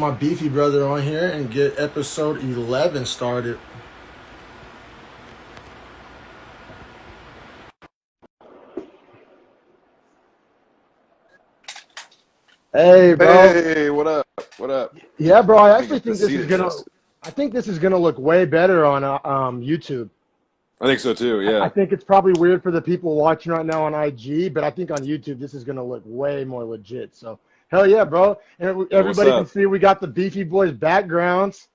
my Beefy brother on here and get episode 11 started. Hey, bro. Hey, what up? What up? Yeah, bro. I Let me actually get think this this seat is gonna. adjusted. I think this is gonna look way better on YouTube. I think so too. I Yeah. think it's probably weird for the people watching right now on IG, but I think on YouTube this is gonna look way more legit. So hell yeah, bro. And Yeah. What's everybody can up? see we got the Beefy Boys backgrounds.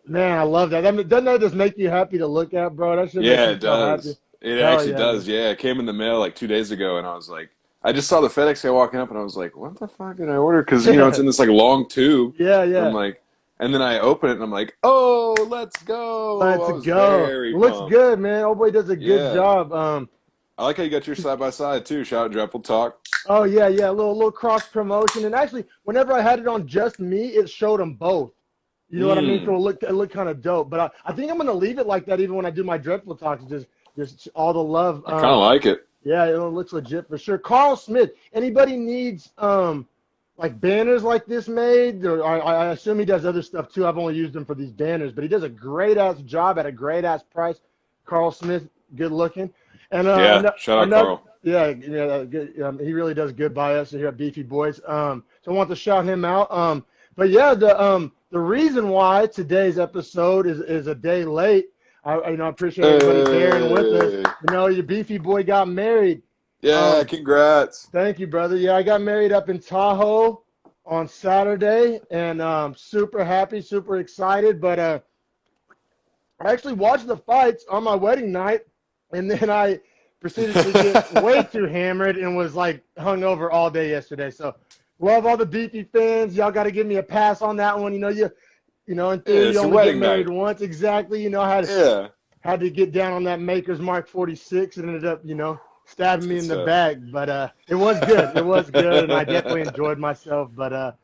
Man, I love that. Doesn't that just make you happy to look at, bro? That should make Yeah, me it so happy. does. It Hell actually yeah, man. does. Yeah, it came in the mail like 2 days ago, and I was like, I just saw the FedEx guy walking up, and I was like, what the fuck did I order? Because it's in this like long tube, Yeah, and I'm yeah. like, and then I open it, and I'm like, oh, let's go! Let's I was go. very Looks pumped. good, man. Old boy does a good Yeah, job. I like how you got your side by side too. Shout out Dreadful Talk. Oh yeah, yeah. A little cross promotion. And actually, whenever I had it on just me, it showed them both. You know what I mean? So Mm, it looked kind of dope. But I think I'm gonna leave it like that even when I do my dreadful talks. Just all the love. I kind of like it. Yeah, it looks legit for sure. Carl Smith. Anybody needs like banners like this made? Or I assume he does other stuff too. I've only used him for these banners, but he does a great ass job at a great ass price. Carl Smith, good looking, and Yeah, shout out another. Carl. Yeah, yeah, good, he really does good by us here at Beefy Boys. So I want to shout him out. But yeah, the reason why today's episode is a day late. I appreciate everybody bearing with us. Hey, Your Beefy boy got married. yeah, Um, congrats. Thank you, brother. Yeah, I got married up in Tahoe on Saturday, and super happy, super excited. But I actually watched the fights on my wedding night, and then I proceeded to get way too hammered and was like hungover all day yesterday. So love all the Beefy fans. Y'all got to give me a pass on that one. In Yeah, theory, you it's your only get wedding married night. once. Exactly. I Yeah. had to get down on that Maker's Mark 46 and ended up, stabbing That's me good in the stuff. back. But it was good. It was good, and I definitely enjoyed myself. But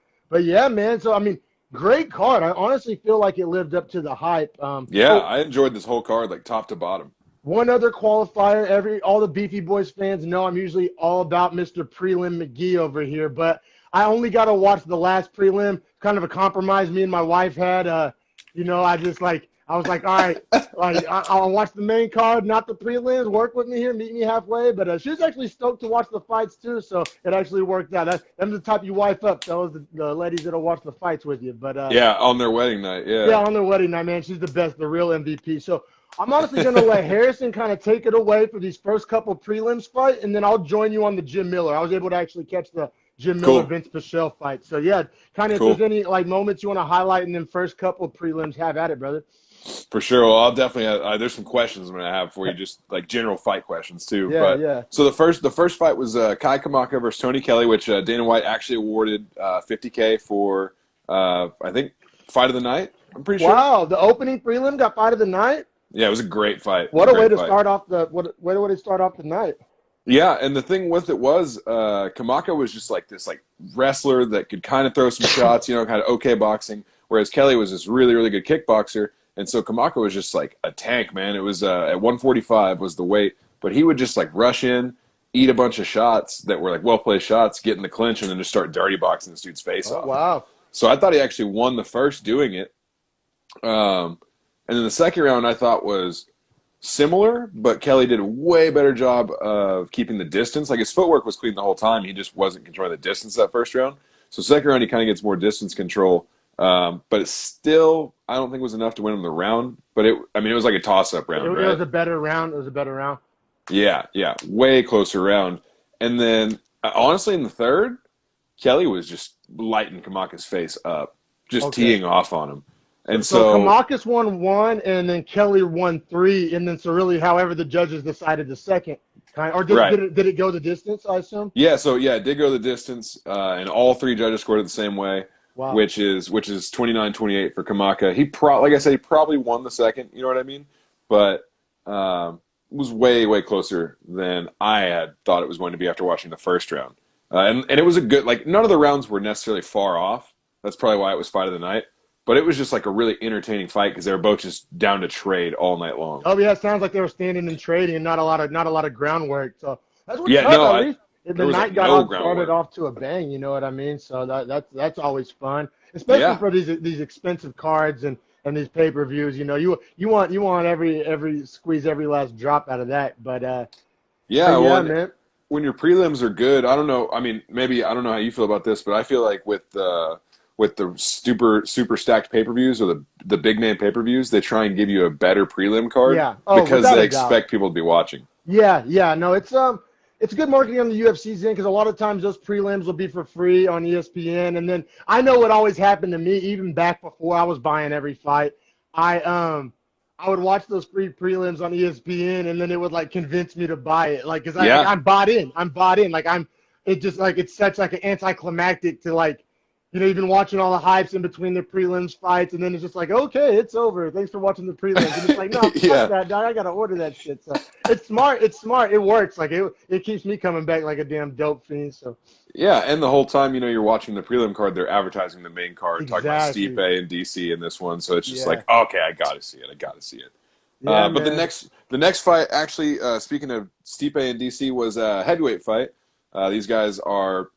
yeah, man. So I mean, great card. I honestly feel like it lived up to the hype. Yeah, I enjoyed this whole card, like top to bottom. One other qualifier. All the Beefy Boys fans know I'm usually all about Mr. Prelim McGee over here, but I only got to watch the last prelim. Kind of a compromise me and my wife had. I was like, all right, like I'll watch the main card, not the prelims. Work with me here, meet me halfway. But she was actually stoked to watch the fights too, so it actually worked out. Them the type you wife up, fellas, the ladies that'll watch the fights with you. But Yeah, on their wedding night. yeah, Yeah. on their wedding night, man, she's the best, the real MVP. So I'm honestly gonna let Harrison kind of take it away for these first couple prelims fight, and then I'll join you on the Jim Miller. I was able to actually catch the Jim Miller Cool. Vince Pichel fight. So yeah, kind of if there's Cool. any like moments you want to highlight in them first couple of prelims, have at it, brother. For sure. Well, I'll definitely have, there's some questions I'm gonna have for you, just like general fight questions too. Yeah, But yeah. so the first fight was Kai Kamaka versus Tony Kelly, which Dana White actually awarded 50K for I think fight of the night. I'm pretty sure. Wow, the opening prelim got fight of the night. Yeah, it was a great fight. It was What a a way great to fight. start off way to start off the night. Yeah, and the thing with it was Kamaka was just like this like wrestler that could kind of throw some shots, kind of okay boxing, whereas Kelly was this really, really good kickboxer. And so Kamaka was just like a tank, man. It was at 145 was the weight, but he would just like rush in, eat a bunch of shots that were like well-placed shots, get in the clinch, and then just start dirty boxing this dude's face Oh off. wow. So I thought he actually won the first doing it. And then the second round I thought was similar, but Kelly did a way better job of keeping the distance. Like his footwork was clean the whole time. He just wasn't controlling the distance that first round. So second round he kind of gets more distance control. But it still, I don't think was enough to win him the round. But it was like a toss-up It round, was right? a better round. It was a better round. Yeah, yeah, way closer round. And then honestly, in the third, Kelly was just lighting Kamaka's face up, just Okay. teeing off on him. And So so Kamakis won one, and then Kelly won three, and then so really, however the judges decided the second kind, or right. did it go the distance? I assume. Yeah, so yeah, it did go the distance, and all three judges scored it the same way, Wow. which is 29-28 for Kamaka. Like I said, he probably won the second. You know what I mean? But it was way way closer than I had thought it was going to be after watching the first round. And it was a good, like none of the rounds were necessarily far off. That's probably why it was fight of the night. But it was just like a really entertaining fight because they were both just down to trade all night long. Oh yeah, it sounds like they were standing and trading, and not a lot of groundwork. So that's what's Yeah, up. no, At least the there was night like got no started groundwork. off to a bang. You know what I mean? So that's always fun. especially Yeah. for these expensive cards and these pay-per-views. You want every squeeze every last drop out of that. But Yeah, well, yeah, and man. when your prelims are good, I don't know. I mean, maybe I don't know how you feel about this, but I feel like with the super stacked pay-per-views or the big name pay-per-views, they try and give you a better prelim card Yeah. Oh, because without they a doubt. expect people to be watching. Yeah, yeah, no, it's good marketing on the UFC's end because a lot of times those prelims will be for free on ESPN, and then I know what always happened to me even back before I was buying every fight. I I would watch those free prelims on ESPN, and then it would like convince me to buy it, like because Yeah, I'm bought in, like it just like it's such like an anticlimactic to like. You've been watching all the hypes in between the prelims fights, and then it's just like, okay, it's over. Thanks for watching the prelims. And it's like, no, fuck yeah, that, dog. I gotta order that shit. So it's smart. It's smart. It works. Like it keeps me coming back like a damn dope fiend. So yeah. And the whole time, you're watching the prelim card, they're advertising the main card, talking about Stipe exactly. and DC in this one. So it's just Yeah. like, okay, I got to see it. I got to see it. Yeah, But the man. next fight, actually, speaking of Stipe and DC, was a heavyweight fight. These guys are,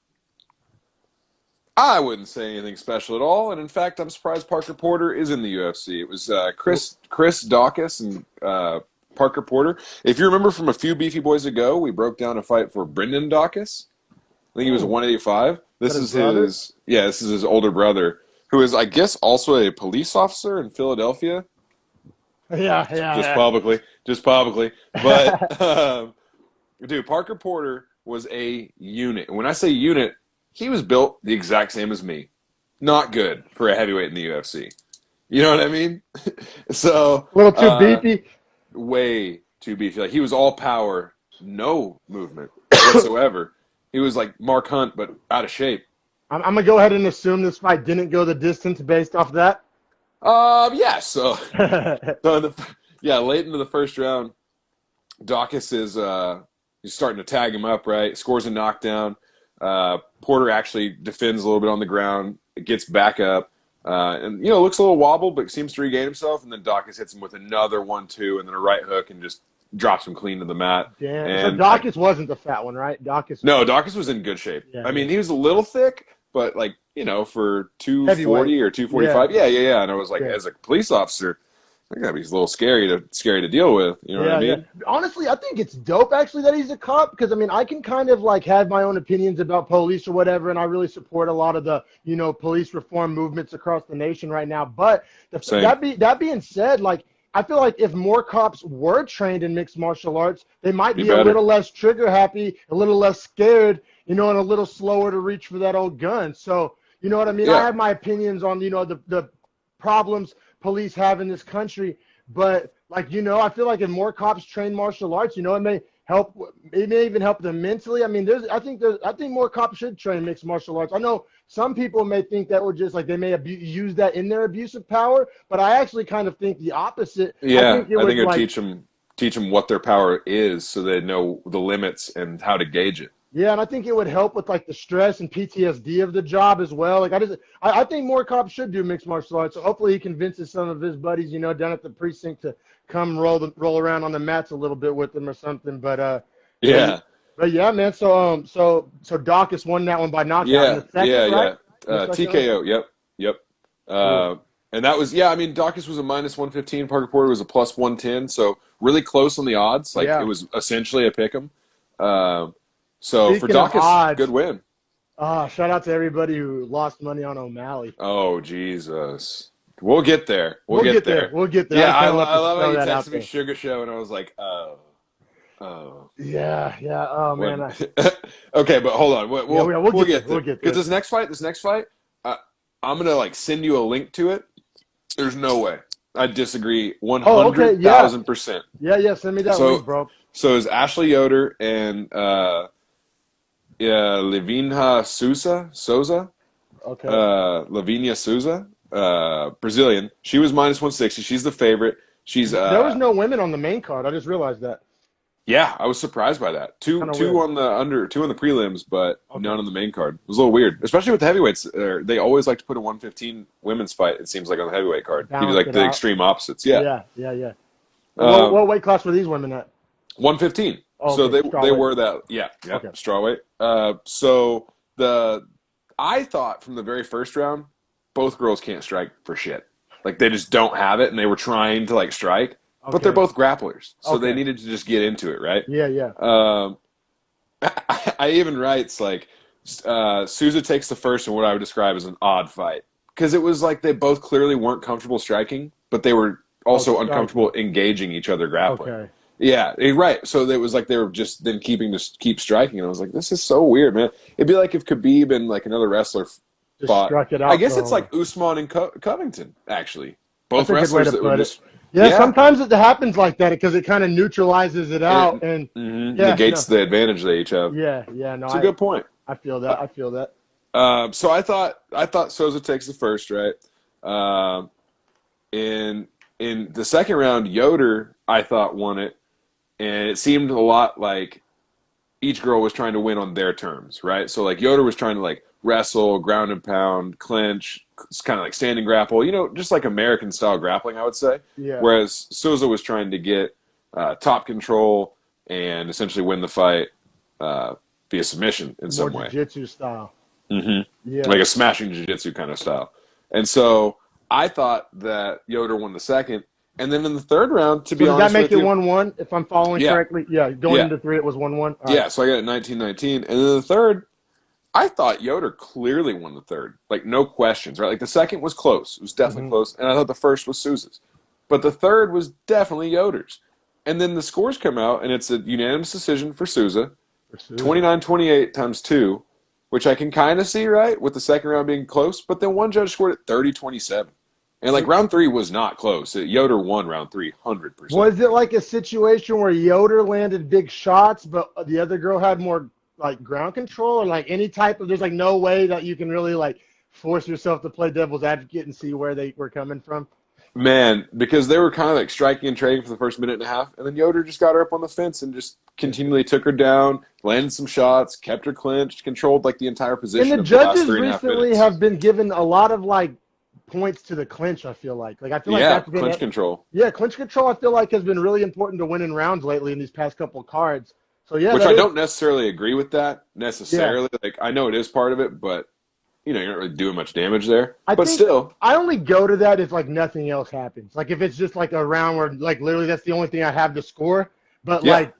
I wouldn't say anything special at all, and in fact, I'm surprised Parker Porter is in the UFC. It was Chris Dawkins and Parker Porter. If you remember from a few Beefy Boys ago, we broke down a fight for Brendan Dawkins. I think he was Oh, 185. that This his is brother? this is his older brother, who is, I guess, also a police officer in Philadelphia. Yeah, Just yeah, publicly, just publicly. But yeah. dude, Parker Porter was a unit. And when I say unit, he was built the exact same as me. Not good for a heavyweight in the UFC. You know what I mean? So, A little too beefy. way too beefy. Like he was all power, no movement whatsoever. He was like Mark Hunt, but out of shape. I'm gonna go ahead and assume this fight didn't go the distance based off that. Yeah. So late into the first round, Dawkins is he's starting to tag him up. Right, scores a knockdown. Porter actually defends a little bit on the ground, gets back up, and looks a little wobbled, but seems to regain himself. And then Dawkins hits him with another 1-2, and then a right hook, and just drops him clean to the mat. Damn. So And Dawkins wasn't the fat one, right? Dawkins. no, Dawkins was in good shape. Yeah, I yeah. mean, he was a little thick, but like for Heavyweight. 240 or 245, yeah. And I was like, Yeah. as a police officer, that gotta be a little scary to deal with. You know what I Yeah. mean? Honestly, I think it's dope actually that he's a cop because I mean I can kind of like have my own opinions about police or whatever, and I really support a lot of the police reform movements across the nation right now. But Same. that being said, like I feel like if more cops were trained in mixed martial arts, they might Be be a better. little less trigger happy, a little less scared, and a little slower to reach for that old gun. So you know what I mean? I Yeah. have my opinions on the problems police have in this country. But like I feel like if more cops train martial arts, it may help. It may even help them mentally. I mean, I think more cops should train mixed martial arts. I know some people may think that would just like they may use that in their abuse of power, but I actually kind of think the opposite. I Yeah, think it I would think it would like teach them what their power is, so they know the limits and how to gauge it. yeah, and I think it would help with like the stress and PTSD of the job as well. Like I think more cops should do mixed martial arts. So hopefully he convinces some of his buddies, down at the precinct to come roll around on the mats a little bit with him or something. Yeah, But yeah, man. So Dawkins won that one by knockout in yeah, the second, right? In the second round? TKO. Yep. Cool. And that was I mean, Dawkins was a minus 115. Parker Porter was a plus 110. So really close on the odds. Like it Yeah. was essentially a pick 'em. So for Speaking of Dawkins, odds, good win. shout out to everybody who lost money on O'Malley. Oh Jesus, we'll get there. We'll We'll get get there. there. We'll get there. Yeah, I I just wanted to love how throw you that out texted me there. Sugar Show, and I was like, oh. Yeah, yeah. Oh man. When- okay, but hold on. We'll get there. We'll get Because there. this next fight, I'm gonna like send you a link to it. There's no way. I disagree Oh, okay. Yeah. 100,000%. Yeah. Send me that So- link, bro. So is Ashley Yoder and Lavinia Souza, Okay. Lavinia Souza, Brazilian. She was minus 160. She's the favorite. She's there was no women on the main card. I just realized that. Yeah, I was surprised by that. Two Kinda on the prelims, but Okay. none on the main card. It was a little weird, especially with the heavyweights. They always like to put a 115 women's fight. It seems like on the heavyweight card, Balance maybe like it the out. extreme opposites. Yeah, Yeah. Um, What weight class were these women at? 115. Oh, So okay, they strawweight. were that. Yeah, Okay. strawweight. So I thought from the very first round, both girls can't strike for shit. Like, they just don't have it, and they were trying to, like, strike. Okay. But they're both grapplers, so Okay. they needed to just get into it, right? Yeah, yeah. I even writes, like, Souza takes the first in what I would describe as an odd fight. Because it was like they both clearly weren't comfortable striking, but they were also uncomfortable engaging each other grappling. Okay. Yeah, right. So it was like they were just then keep striking, and I was like, this is so weird, man. It'd be like if Khabib and like another wrestler fought. Struck it out. I guess it's like Usman and Covington, actually. Both That's a good way wrestlers to that were put it. just Yeah, sometimes it happens like that because it kind of neutralizes it out and negates the advantage they each have. Yeah, yeah. No, it's a good point. I feel that. I feel that. So I thought Souza takes the first, right? In the second round, Yoder I thought won it, and it seemed a lot like each girl was trying to win on their terms, right? So like Yoder was trying to like wrestle, ground and pound, clinch, kind of like standing grapple, just like American style grappling, I would say. Yeah. Whereas Souza was trying to get top control and essentially win the fight via submission in some way. Jiu-jitsu style. Mm-hmm. Yeah. Like a smashing jiu-jitsu kind of style. And so I thought that Yoder won the second. And then in the third round, to be honest does that make with it you, 1-1 if I'm following correctly? Yeah, going into 3 it was 1-1. Yeah, so I got it 19-19. And then the third, I thought Yoder clearly won the third. Like, no questions, right? Like, the second was close. It was definitely close. And I thought the first was Souza's. But the third was definitely Yoder's. And then the scores come out, and it's a unanimous decision for Souza. 29-28 times 2, which I can kind of see, right, with the second round being close. But then one judge scored it 30-27. And, like, round 3 was not close. Yoder won round 3 100%. Was it like a situation where Yoder landed big shots, but the other girl had more, like, ground control? Or, like, any type of – there's, like, no way that you can really, like, force yourself to play devil's advocate and see where they were coming from? Man, because they were kind of, like, striking and trading for the first minute and a half. And then Yoder just got her up on the fence and just continually took her down, landed some shots, kept her clinched, controlled, like, the entire position and the of the last judges 3.5 recently minutes. have been given a lot of, like, points to the clinch, I feel like. I feel like that's been clinch control. Yeah, clinch control I feel like has been really important to winning rounds lately in these past couple of cards. So yeah, which I don't necessarily agree with that necessarily. Yeah. Like, I know it is part of it, but you're not really doing much damage there. But still, I only go to that if like nothing else happens. Like if it's just like a round where like literally that's the only thing I have to score. But like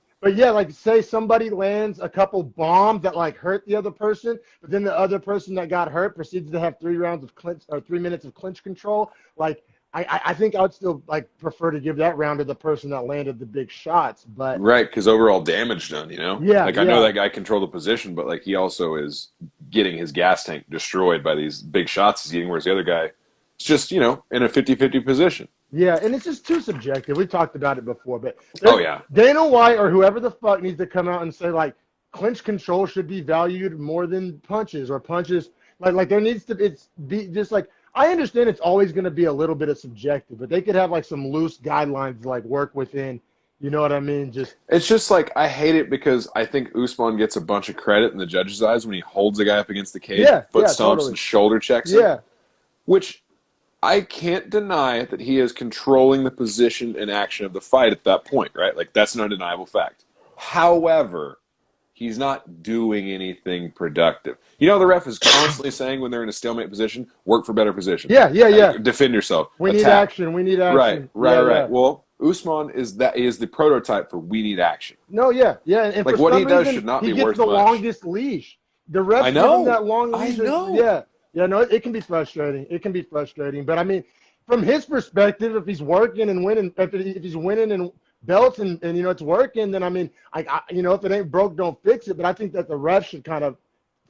say somebody lands a couple bombs that like hurt the other person, but then the other person that got hurt proceeds to have 3 rounds of clinch or 3 minutes of clinch control. Like I think I would still like prefer to give that round to the person that landed the big shots. But right, because overall damage done, Yeah. Like I know that guy controlled the position, but like he also is getting his gas tank destroyed by these big shots he's getting, whereas the other guy is just, in a 50-50 position. Yeah, and it's just too subjective. We've talked about it before, but Dana White or whoever the fuck needs to come out and say like clinch control should be valued more than punches or punches. Like there needs to be just like I understand it's always going to be a little bit of subjective, but they could have like some loose guidelines to like work within. You know what I mean? It's just like I hate it because I think Usman gets a bunch of credit in the judges' eyes when he holds a guy up against the cage, foot stomps and shoulder checks him. Which I can't deny that he is controlling the position and action of the fight at that point, right? Like, that's an undeniable fact. However, he's not doing anything productive. The ref is constantly saying when they're in a stalemate position, work for better position. Yeah. Defend yourself. We need action. Right. Well, Usman is the prototype for we need action. No, yeah. And like, for what some he does reason, should not he be gets worth the much. longest leash. The refs give him that long leash. I know. Yeah, no, it can be frustrating. But I mean, from his perspective, if he's working and winning, if he's winning and belts and it's working, then I mean, if it ain't broke, don't fix it. But I think that the ref should kind of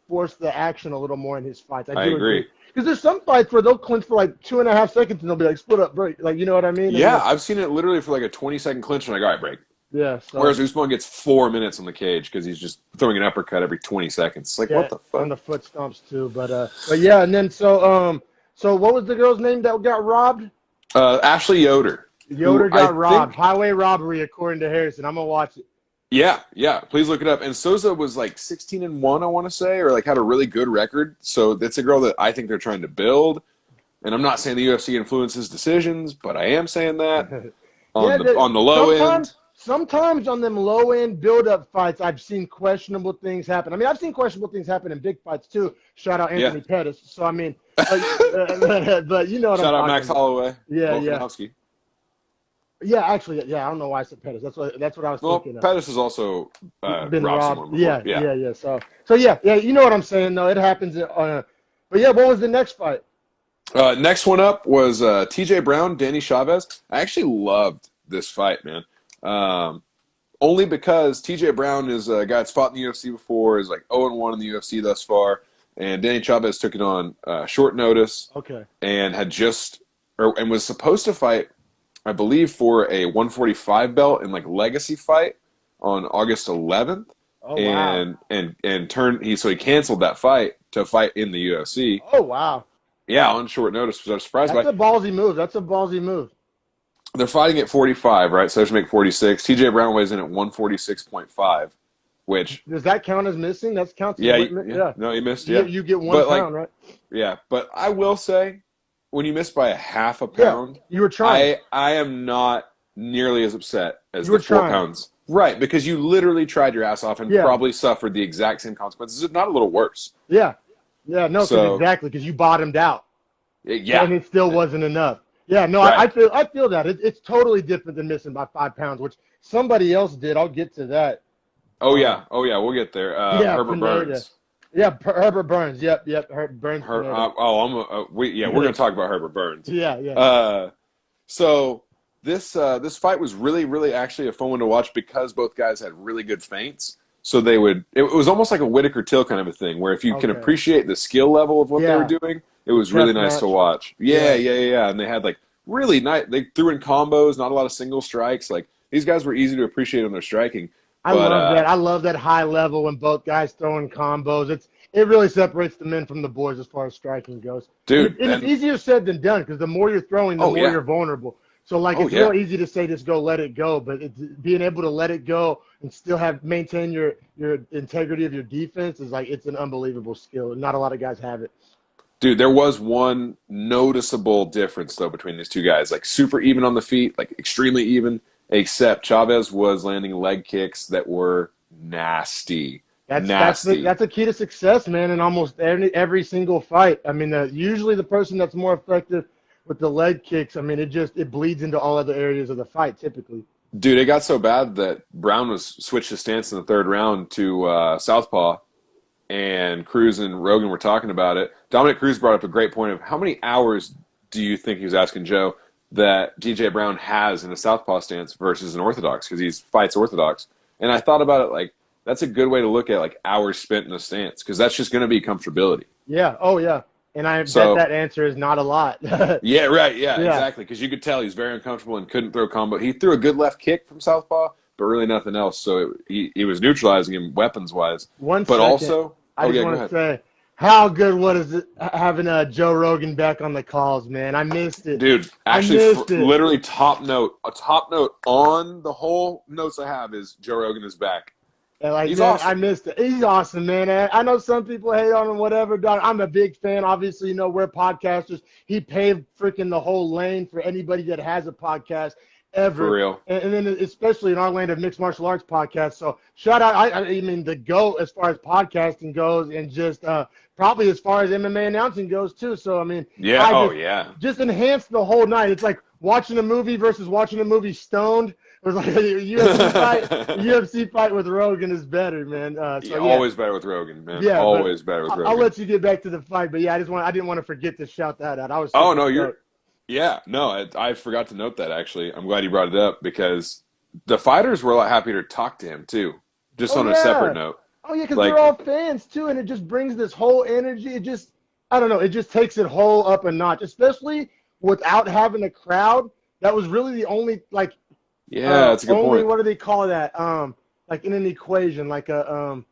force the action a little more in his fights. I agree. Because there's some fights where they'll clinch for like 2.5 seconds and they'll be like split up break. Like, you know what I mean? Yeah, I've seen it literally for like a 20-second clinch and I go, all right, break. Yeah. So. Whereas Usman gets 4 minutes on the cage because he's just throwing an uppercut every 20 seconds. It's like, what the fuck? And the foot stomps too. But yeah, and then so what was the girl's name that got robbed? Ashley Yoder. Yoder got robbed. Highway robbery, according to Harrison. I'm gonna watch it. Yeah. Please look it up. And Souza was like 16-1, I want to say, or like had a really good record. So that's a girl that I think they're trying to build. And I'm not saying the UFC influences decisions, but I am saying that on the low end. sometimes on them low-end build-up fights, I've seen questionable things happen. I mean, I've seen questionable things happen in big fights too. Shout out Anthony Pettis. So, I mean, but you know what Shout I'm out Max talking Holloway. Yeah, Volkanovski. yeah. Actually, yeah, I don't know why I said Pettis. That's what I was thinking of. Pettis has also Been robbed robbed. someone before. Yeah. So yeah. You know what I'm saying, though. It happens. But yeah, what was the next fight? Next one up was T.J. Brown, Danny Chavez. I actually loved this fight, man. Only because T.J. Brown is a guy that's fought in the UFC before, is like 0-1 in the UFC thus far, and Danny Chavez took it on short notice. Okay. And and was supposed to fight, I believe, for a 145 belt in like legacy fight on August 11th. Oh wow. And he canceled that fight to fight in the UFC. Oh wow. Yeah, on short notice, which I was surprised by. That's a ballsy move. They're fighting at 45, right? So they should make 46. TJ Brown weighs in at 146.5, which... Does that count as missing? That counts as yeah. No, he missed, yeah. You get 1 pound, right? Yeah, but I will say, when you miss by a half a pound... you were trying. I am not nearly as upset as the 4 pounds. Right, because you literally tried your ass off and probably suffered the exact same consequences, if not a little worse. Yeah. Yeah, no, exactly, because you bottomed out. Yeah. And it still wasn't enough. Yeah, no, right. I feel that. It's totally different than missing by 5 pounds, which somebody else did. I'll get to that. Oh, yeah, we'll get there. Herbert Burns. Yeah, Herbert Burns. Yep, Herbert Burns. We're going to talk about Herbert Burns. Yeah. So this fight was really, really actually a fun one to watch because both guys had really good feints. So it was almost like a Whitaker-Till kind of a thing, where if you can appreciate the skill level of what they were doing, it was really nice to watch. Yeah. And they had like really nice. They threw in combos, not a lot of single strikes. Like these guys were easy to appreciate on their striking. I love that. I love that high level when both guys throwing combos. It really separates the men from the boys as far as striking goes. Dude, and it's easier said than done because the more you're throwing, the more you're vulnerable. So, it's real easy to say just go let it go, but being able to let it go and still maintain your integrity of your defense is it's an unbelievable skill. Not a lot of guys have it. Dude, there was one noticeable difference, though, between these two guys. Like, super even on the feet, like, extremely even, except Chavez was landing leg kicks that were nasty. That's a key to success, man, in almost every single fight. I mean, usually the person that's more effective with the leg kicks, I mean, it bleeds into all other areas of the fight, typically. Dude, it got so bad that Brown was switched his stance in the third round to southpaw, and Cruz and Rogan were talking about it. Dominic Cruz brought up a great point of how many hours do you think, he was asking Joe, that DJ Brown has in a southpaw stance versus an orthodox, because he fights orthodox. And I thought about it that's a good way to look at hours spent in a stance, because that's just going to be comfortability. Yeah. Oh, yeah. And I bet that answer is not a lot. Yeah, right. Yeah, exactly. Because you could tell he's very uncomfortable and couldn't throw combo. He threw a good left kick from southpaw, but really nothing else. So he was neutralizing him weapons-wise. Also, I just want to say, how good was it having Joe Rogan back on the calls, man? I missed it. Dude, actually, literally top note. A top note on the whole notes I have is Joe Rogan is back. He's awesome. I missed it. He's awesome, man. I know some people hate on him, whatever. I'm a big fan. Obviously, we're podcasters. He paved freaking the whole lane for anybody that has a podcast ever. For real. And then especially in our lane of mixed martial arts podcasts. So shout out, I mean, the GOAT as far as podcasting goes, and just probably as far as MMA announcing goes, too. So, I mean. Yeah. Just enhanced the whole night. It's like watching a movie versus watching a movie stoned. It was like a UFC fight with Rogan is better, man. Always better with Rogan, man. Yeah, always better with Rogan. I'll let you get back to the fight, but yeah, I didn't want to forget to shout that out. I forgot to note that, actually. I'm glad you brought it up, because the fighters were a lot happier to talk to him too, just on a separate note. Oh yeah, because they're all fans too, and it just brings this whole energy. It just takes it whole up a notch, especially without having a crowd. That was really the only that's a good point. What do they call that? In an equation, the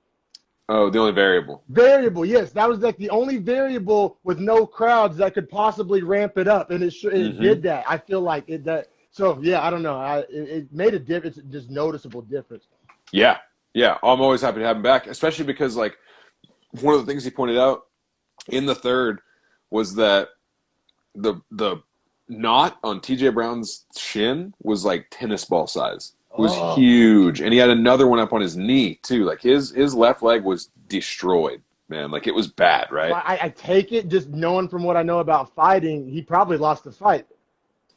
only variable. Variable, yes. That was the only variable with no crowds that could possibly ramp it up, and it did that. I feel like it that. So yeah, I don't know. It made a difference, just noticeable difference. Yeah. I'm always happy to have him back, especially because one of the things he pointed out in the third was that the knot on TJ Brown's shin was like tennis ball size. was Oh, huge, and he had another one up on his knee too. Like his left leg was destroyed, man. Like it was bad, so right? I take it, just knowing from what I know about fighting, he probably lost the fight.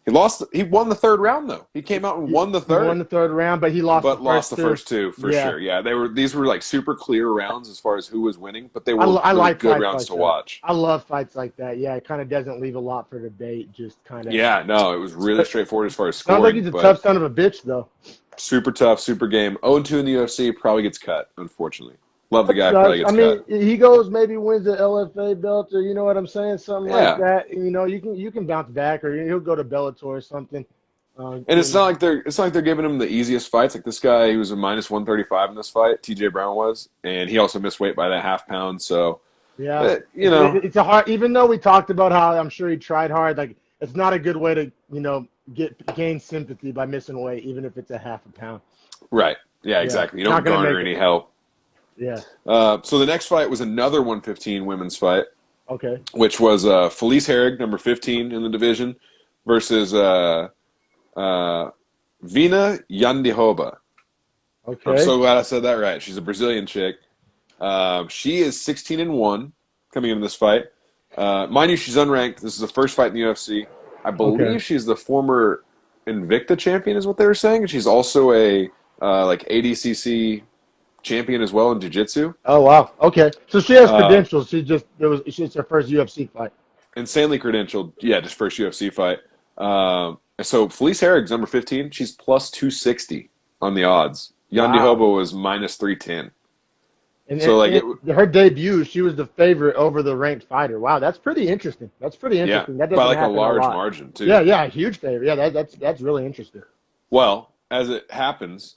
He lost. He won the third round though. He came out and won the He won third, the third round, but he lost the but lost first the two. first two for Yeah. sure. Yeah, these were like super clear rounds as far as who was winning, but they I, were I really like good fights rounds like to that. watch. I love fights like that. Yeah, it kind of doesn't leave a lot for debate. Just kind of. Yeah, no, it was really straightforward as far as Sounds like scoring, he's a but tough son of a bitch, though. super tough, super game. 0-2 in the UFC, probably gets cut, unfortunately. Love the That guy, probably sucks. I gets mean, cut. he goes maybe wins the LFA belt, or you know what I'm saying, something like Yeah. that. You know, you can bounce back, or he'll go to Bellator or something. And You know. it's not like they're giving him the easiest fights. Like this guy, he was a minus 135 in this fight. TJ Brown was, and he also missed weight by that half pound. So, Yeah, you know, it's a hard. Even though we talked about how I'm sure he tried hard, like it's not a good way to gain sympathy by missing weight, even if it's a half a pound. right? Yeah, Yeah, exactly. You not don't gonna garner make any it. help. Yeah. So the next fight was another 115 women's fight, Okay. which was Felice Herrig, number 15 in the division, versus Vina Yandihoba. I'm Okay. so glad I said that right. She's a Brazilian chick. She is 16-1 coming into this fight. Mind you, she's unranked. This is the first fight in the UFC. I believe Okay. she's the former Invicta champion, is what they were saying. And she's also a like ADCC champion as well in jiu-jitsu. Oh wow. Okay. So she has Uh, credentials. It's her first UFC fight. insanely credentialed. Yeah, just first UFC fight. So Felice Herrig's number 15. She's plus 260 on the odds. Yandi Wow. Hobo was minus 310. And, So like her debut, she was the favorite over the ranked fighter. Wow, that's pretty interesting. That's pretty yeah, interesting. That by doesn't like a happen a large lot. margin too. Yeah, yeah, huge favorite. Yeah, that's really interesting. Well, as it happens,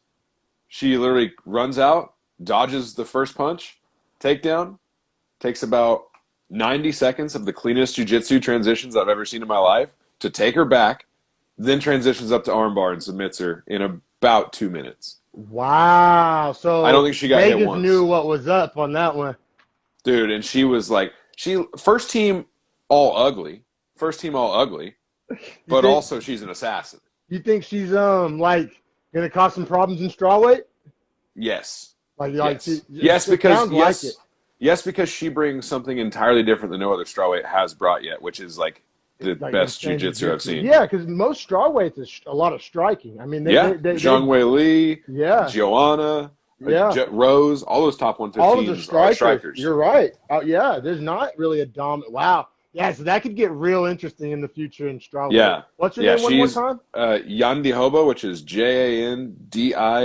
she literally runs out, dodges the first punch, takedown, takes about 90 seconds of the cleanest jiu-jitsu transitions I've ever seen in my life to take her back, then transitions up to armbar and submits her in about 2 minutes. Wow. So I don't think she got hit Vegas once. knew what was up on that one. Dude, and she was like, first team all ugly, but think- also she's an assassin. You think she's like gonna cause some problems in strawweight? Yes. Like Yes, it because sounds like it. yes, because she brings something entirely different than no other strawweight has brought yet, which is like the Like best insane jiu-jitsu I've seen. Yeah, because most strawweights is a lot of striking. I mean, Zhang Wei Li, yeah, Joanna, yeah. Rose, all those top All of 115s the are strikers. strikers. You're right. Yeah, there's not really a dominant. Wow. Yeah, so that could get real interesting in the future in strawweight. Yeah. What's her Yeah, name one more she's time? Yandi Hoba, which is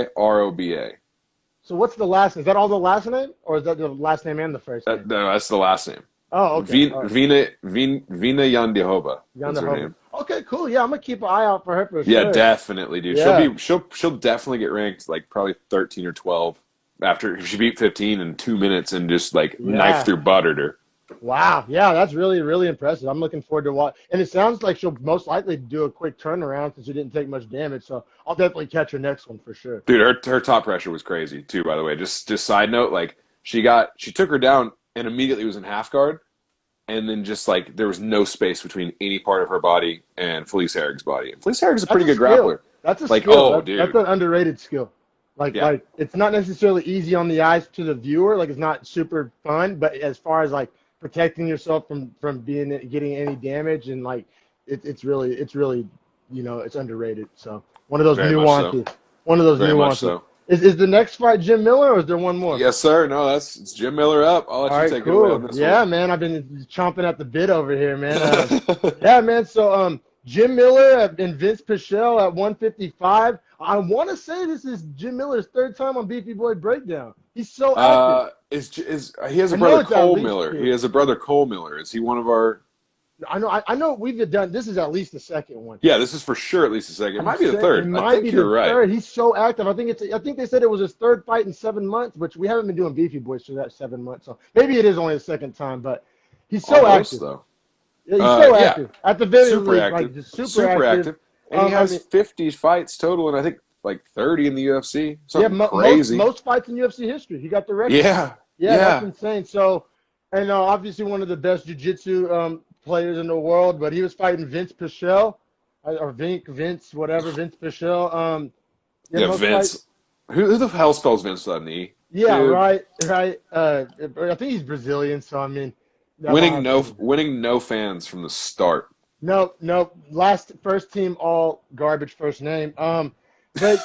Jandiroba. So what's the last name? Is that all the last name? Or is that the last name and the first name? No, that's the last name. Oh, okay. Vina Yandihoba is her name. Okay, cool. Yeah, I'm gonna keep an eye out for her for Yeah, sure. definitely, dude. Yeah. She'll definitely get ranked like probably 13 or 12 after she beat 15 in 2 minutes and just like knife through buttered her. Wow. Yeah, that's really, really impressive. I'm looking forward to watch. And it sounds like she'll most likely do a quick turnaround since she didn't take much damage. So I'll definitely catch her next one for sure. Dude, her top pressure was crazy too, by the way. Just side note, like she took her down and immediately was in half guard. And then just like there was no space between any part of her body and Felice Herrig's body. And Felice Herrig's a pretty good grappler. That's a like, skill. dude. That's an underrated skill. Like it's not necessarily easy on the eyes to the viewer. Like it's not super fun, but as far as like protecting yourself from getting any damage and like it's really it's underrated. So one of those Very nuances. One of those Very nuances. much so. Is the next fight Jim Miller or is there one more? Yes, sir. No, it's Jim Miller up. I'll let All you right, take cool. it away on this Yeah, one. man, I've been chomping at the bit over here, man. Yeah, man. So, Jim Miller and Vince Pichel at 155. I want to say this is Jim Miller's third time on Beefy Boy Breakdown. He's so active. He has a I know brother it's at Cole least Miller. two. He has a brother Cole Miller. Is he one of our? I know. We've done. This is at least the second one. Yeah, this is for sure at least the second. It might be the third. It I might think be you're the right. third. He's so active. I think they said it was his third fight in 7 months, which we haven't been doing Beefy Boys for that 7 months. So maybe it is only the second time, but he's so Almost, active. though. Yeah, he's so yeah. active. At the very Super least, active. like just super active. And he has I mean, 50 fights total, and I think like 30 in the UFC. Something yeah, crazy. most fights in UFC history. He got the record. Yeah. Yeah, that's insane. So, and obviously one of the best jiu-jitsu players in the world, but he was fighting Vince Pichel, or Vince Pichel. Yeah, Yeah, most fights. Vince. Who the hell spells Vince without an E? Yeah, Dude. right, right. I think he's Brazilian, so I mean, that might have something. Winning no fans from the start. Nope, nope. First team, all garbage first name. But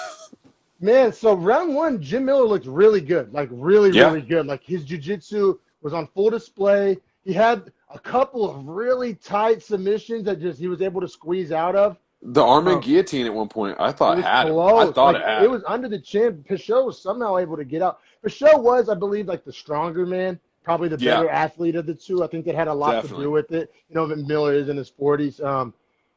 man, so round one, Jim Miller looked really good, like really, Yeah. really good. Like his jiu-jitsu was on full display. He had a couple of really tight submissions that just he was able to squeeze out of. The arm Um, guillotine at one point, I it thought was had him. I close. thought Like it had it him. was under the chin. Pichot was somehow able to get out. Pichot was, I believe, like the stronger man, probably the Yeah, better athlete of the two. I think that had a lot to do definitely. with it. You know, that Miller is in his 40s.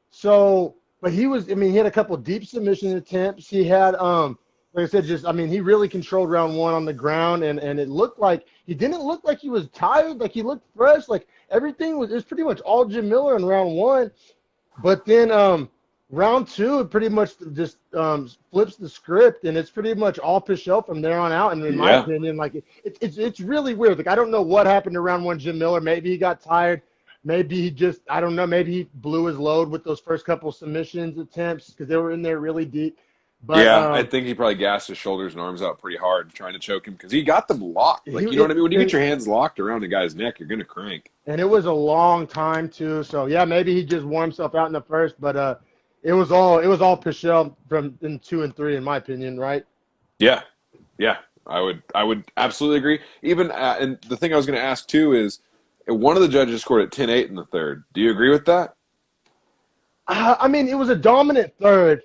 So, but he was. I mean, he had a couple deep submission attempts. He had, like I said, just. I mean, he really controlled round one on the ground, and it looked like he didn't look like he was tired. Like he looked fresh. Like everything was. It was pretty much all Jim Miller in round one. But then round two, it pretty much just flips the script, and it's pretty much all Pichel from there on out. And in my Yeah. opinion, like it's really weird. Like I don't know what happened to round one Jim Miller. Maybe he got tired. Maybe he just I don't know. Maybe he blew his load with those first couple submissions attempts because they were in there really deep. But Yeah, I think he probably gassed his shoulders and arms out pretty hard trying to choke him because he got them locked. Like, you know what I mean? When you get your hands locked around a guy's neck, you're going to crank. and it was a long time too. So yeah, maybe he just wore himself out in the first, but it was all Pichel from in 2 and 3 in my opinion, right? Yeah, yeah, I would absolutely agree. Even and the thing I was going to ask too is one of the judges scored at 10-8 in the third. Do you agree with that? I mean, it was a dominant third.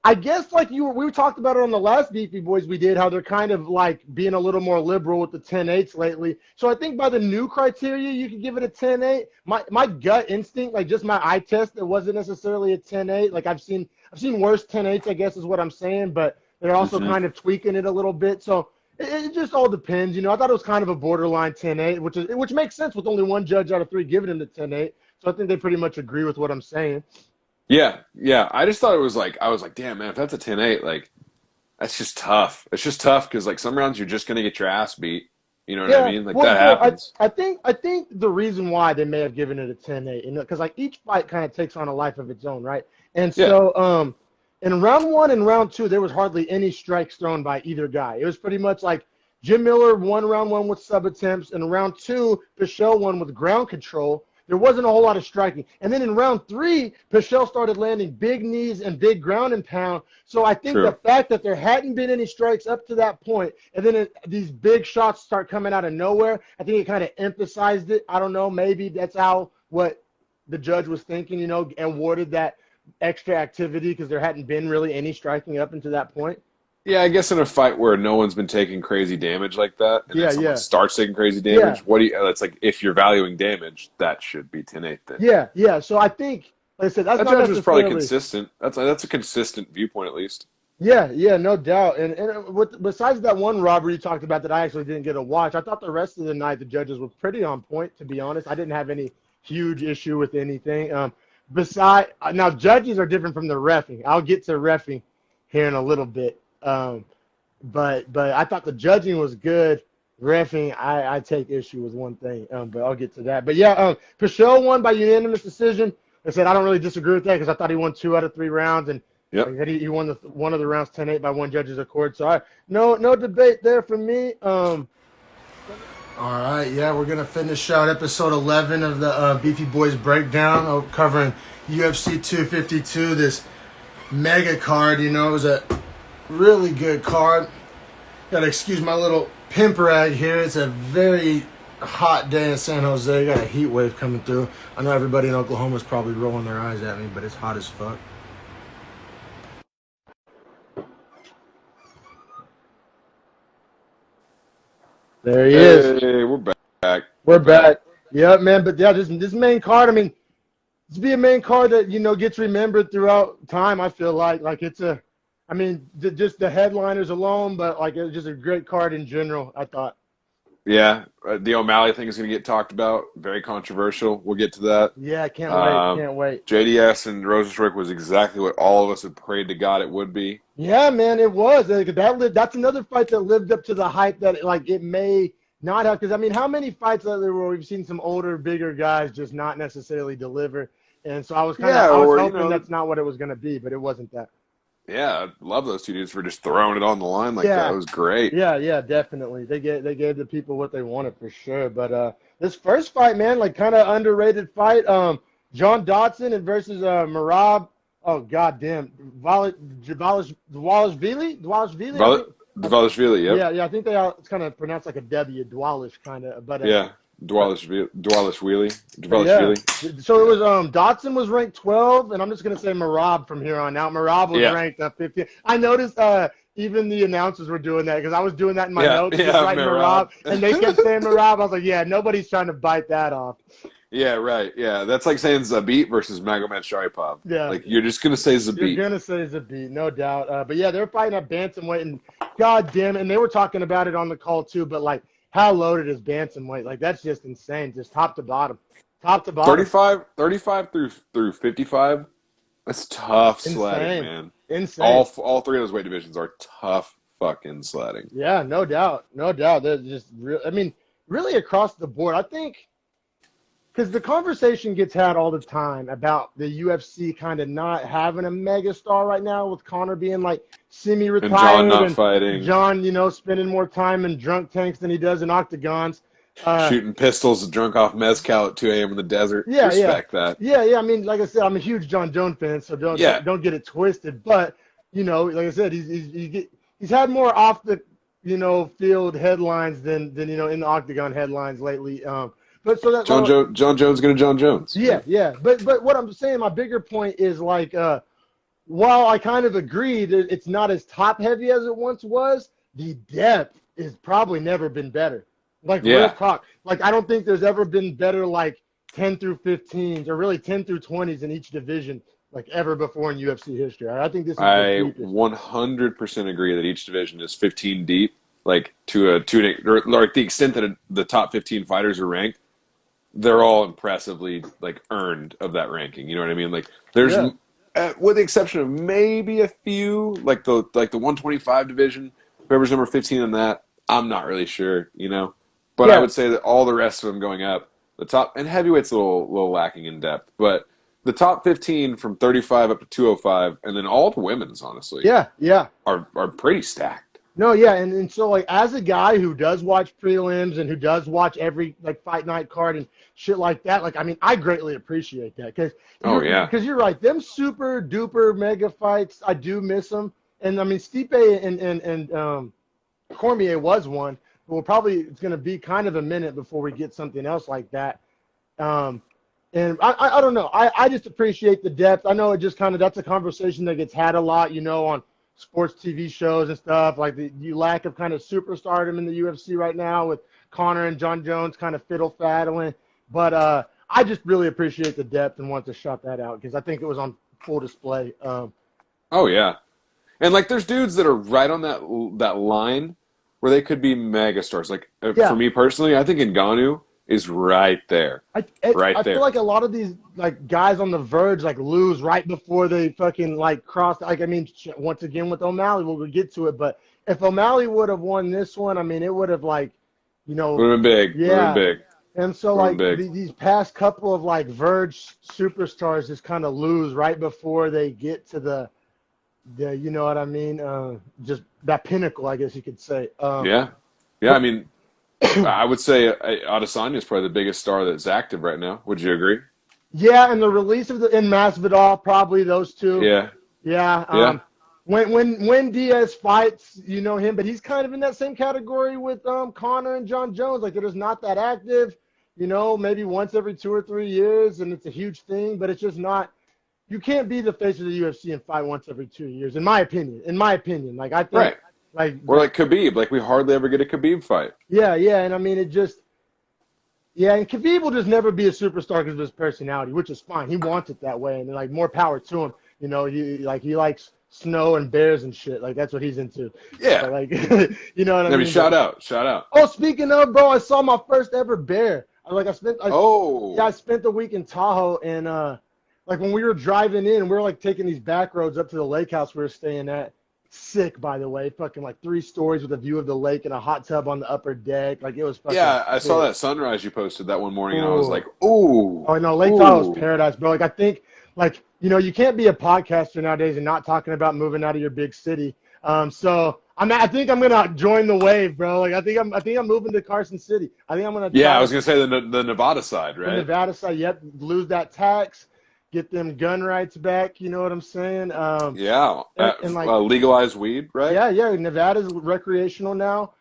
I guess like we talked about it on the last Beefy Boys we did, how they're kind of like being a little more liberal with the 10-8s lately. So I think by the new criteria, you could give it a 10-8. My gut instinct, like just my eye test, it wasn't necessarily a 10-8. Like I've seen worse 10-8s, I guess is what I'm saying, but they're also kind of tweaking it a little bit. So it just all depends. You know, I thought it was kind of a borderline 10-8, which makes sense with only one judge out of 3 giving him the 10-8. So I think they pretty much agree with what I'm saying. Yeah, yeah. I just thought it was like I was like, damn man, if that's a 10-8, like that's just tough. It's just tough because like some rounds you're just gonna get your ass beat. You know what I mean? Like well, that happens. I think the reason why they may have given it a 10-8, you know, because like each fight kind of takes on a life of its own, right? And Yeah, so in round one and round two, there was hardly any strikes thrown by either guy. It was pretty much like Jim Miller won round one with sub attempts, and round two, Pichel won with ground control. There wasn't a whole lot of striking. And then in round three, Pichel started landing big knees and big ground and pound. So I think the true. fact that there hadn't been any strikes up to that point, and then these big shots start coming out of nowhere, I think it kind of emphasized it. I don't know. Maybe that's what the judge was thinking, you know, and awarded that extra activity because there hadn't been really any striking up until that point. Yeah, I guess in a fight where no one's been taking crazy damage like that, and then someone Yeah. starts taking crazy Yeah. damage, what do you? That's like if you're valuing damage, that should be 10-8 then. Yeah. So I think, like I said, that's That not judge was probably necessarily. consistent. That's a consistent viewpoint at least. Yeah, no doubt. And besides that one robbery you talked about that I actually didn't get to watch, I thought the rest of the night the judges were pretty on point, to be honest. I didn't have any huge issue with anything. Now judges are different from the reffing. I'll get to reffing here in a little bit. But I thought the judging was good. Reffing, I take issue with one thing, but I'll get to that. But yeah, Pichel won by unanimous decision. I said I don't really disagree with that because I thought he won 2 out of 3 rounds, and Yep. he won one of the rounds 10-8 by one judge's accord. So no debate there for me. All right, yeah, we're gonna finish out episode 11 of the Beefy Boys breakdown, covering UFC 252. This mega card, you know, it was a really good card. Gotta excuse my little pimp rag here. It's a very hot day in San Jose. Got a heat wave coming through. I know everybody in Oklahoma is probably rolling their eyes at me, but it's hot as fuck. There he is. Hey, we're back. We're back. Yeah, man. But yeah, this main card, I mean, this be a main card that, you know, gets remembered throughout time, I feel like. Like just the headliners alone, but like it was just a great card in general, I thought. Yeah, the O'Malley thing is going to get talked about. Very controversial. We'll get to that. Yeah, can't wait. JDS and Rosenstruck was exactly what all of us had prayed to God it would be. Yeah, man, it was. That's another fight that lived up to the hype that like it may not have. Because I mean, how many fights lately where we've seen some older, bigger guys just not necessarily deliver? And so I was hoping that's not what it was going to be, but it wasn't that. Yeah, I love those two dudes for just throwing it on the line like that. Yeah. It was great. Yeah, definitely. They gave the people what they wanted for sure. But this first fight, man, like kind of underrated fight. John Dodson and versus Marab. Oh goddamn, Dvalishvili, I think. Dvalishvili, yep. Yeah, I think it's kind of pronounced like a W, Dwalish kind of. But Yeah. but Dvalishvili. so it was Dotson was ranked 12, and I'm just gonna say Marab from here on out. Marab was Yeah. ranked 15. I noticed even the announcers were doing that because I was doing that in my notes, just Yeah, writing Marab. and they kept saying Marab. I was like, yeah, nobody's trying to bite that off. Yeah, right. Yeah, that's like saying Zabit versus Magomed Sharipov. Yeah. Like, you're just going to say You're Zabit. gonna say Zabit, no doubt. But yeah, they're fighting at bantamweight, and god damn it, and they were talking about it on the call too. But like, how loaded is bantamweight? Like, that's just insane, just top to bottom. 35 through 55. That's tough sledding, man. Insane. All three of those weight divisions are tough fucking sledding. Yeah, no doubt. They're just real. I mean, really across the board. I think because the conversation gets had all the time about the UFC kind of not having a mega star right now, with Conor being like semi-retired And John not fighting. John, spending more time in drunk tanks than he does in octagons. Shooting pistols drunk off mezcal at 2 a.m. in the desert. Yeah, Respect that. Yeah. I mean, like I said, I'm a huge John Jones fan, so don't get it twisted. But like I said, he's had more off the field headlines than in the octagon headlines lately. But so that John Jones gonna John Jones. Yeah. But what I'm saying, my bigger point is like, while I kind of agree that it's not as top heavy as it once was, the depth is probably never been better. Like, real talk. Like, I don't think there's ever been better, like, 10 through 15s or really 10 through 20s in each division, like, ever before in UFC history. I think this is I 100% agree that each division is 15 deep, like, to like the extent that the top 15 fighters are ranked, they're all impressively, like, earned of that ranking. You know what I mean? Like, there's, with the exception of maybe a few, like the 125 division, whoever's number 15 in that, I'm not really sure, But I would say that all the rest of them going up, the top, and heavyweight's a little lacking in depth, but the top 15 from 35 up to 205, and then all the women's, honestly, are pretty stacked. No, yeah, and so, like, as a guy who does watch prelims and who does watch every, like, fight night card and shit like that, like, I mean, I greatly appreciate that. Because you're right, them super duper mega fights, I do miss them. And, I mean, Stipe and Cormier was one. Well, probably it's going to be kind of a minute before we get something else like that. And I don't know. I just appreciate the depth. I know it just kind of, that's a conversation that gets had a lot, on sports TV shows and stuff, like the lack of kind of superstardom in the UFC right now with Conor and John Jones kind of fiddle-faddling. But I just really appreciate the depth and want to shout that out because I think it was on full display. Oh, yeah. And, like, there's dudes that are right on that line where they could be mega stars. Like, for me personally, I think Ngannou is right there. I feel like a lot of these, like, guys on the verge, like, lose right before they fucking, like, cross. Like, I mean, once again with O'Malley, we'll get to it. But if O'Malley would have won this one, I mean, it would have, like, would have been big. Yeah. Would have been big. And so, like, these past couple of, like, verge superstars just kind of lose right before they get to the you know what I mean? Just that pinnacle, I guess you could say. Yeah. I mean, I would say Adesanya is probably the biggest star that's active right now. Would you agree? Yeah, and the release of in Masvidal, probably those two. Yeah. When Diaz fights, him, but he's kind of in that same category with Conor and John Jones. Like, they're just not that active. Maybe once every 2 or 3 years, and it's a huge thing, but it's just not. You can't be the face of the UFC and fight once every 2 years, in my opinion. Like, I think, right. Like, or like Khabib. Like, we hardly ever get a Khabib fight. Yeah, and I mean, and Khabib will just never be a superstar because of his personality, which is fine. He wants it that way, and like, more power to him. He likes snow and bears and shit. Like, that's what he's into. Yeah. So, like, you know what I mean? Shout out. Oh, speaking of, bro, I saw my first ever bear. I spent the week in Tahoe, and like, when we were driving in, we were like taking these back roads up to the lake house we were staying at. Sick, by the way. Fucking like 3 stories with a view of the lake and a hot tub on the upper deck. Like, it was fucking I saw that sunrise you posted that one morning, and I was like, ooh. Oh, no, Lake Tahoe is paradise, bro. Like, I think, like, you know, you can't be a podcaster nowadays and not talking about moving out of your big city. So I think I'm gonna join the wave, bro. Like, I think I'm moving to Carson City. I think I'm gonna Yeah, try I was gonna say the Nevada side, the right? Nevada side. Yep, lose that tax, get them gun rights back. You know what I'm saying? Yeah, And like, legalized weed, right? yeah, Nevada's recreational now.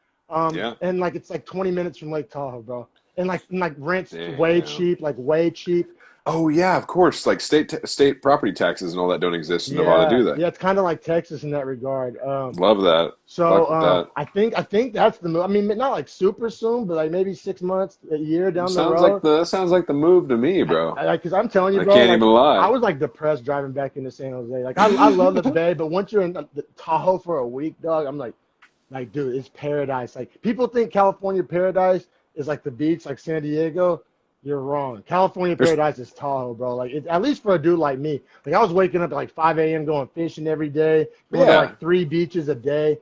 Yeah. And like it's like 20 minutes from Lake Tahoe, bro. And like rent's way Damn. cheap, like way cheap. Oh yeah, of course. Like state property taxes and all that don't exist in Nevada, Yeah, do they? yeah, it's kind of like Texas in that regard. Love that. So Fuck with that. I think that's the move. I mean, not like super soon, but like maybe 6 months, a year down the Sounds road. like the move to me, bro. Because I'm telling you, I bro, can't like even lie. I was like depressed driving back into San Jose. Like I love the Bay, but once you're in the Tahoe for a week, dog, I'm like, dude, it's paradise. Like people think California paradise is like the beach, like San Diego. You're wrong. California There's paradise is Tahoe, bro. Like at least for a dude like me. Like I was waking up at like 5 a.m. going fishing every day, going to yeah. like 3 beaches a day.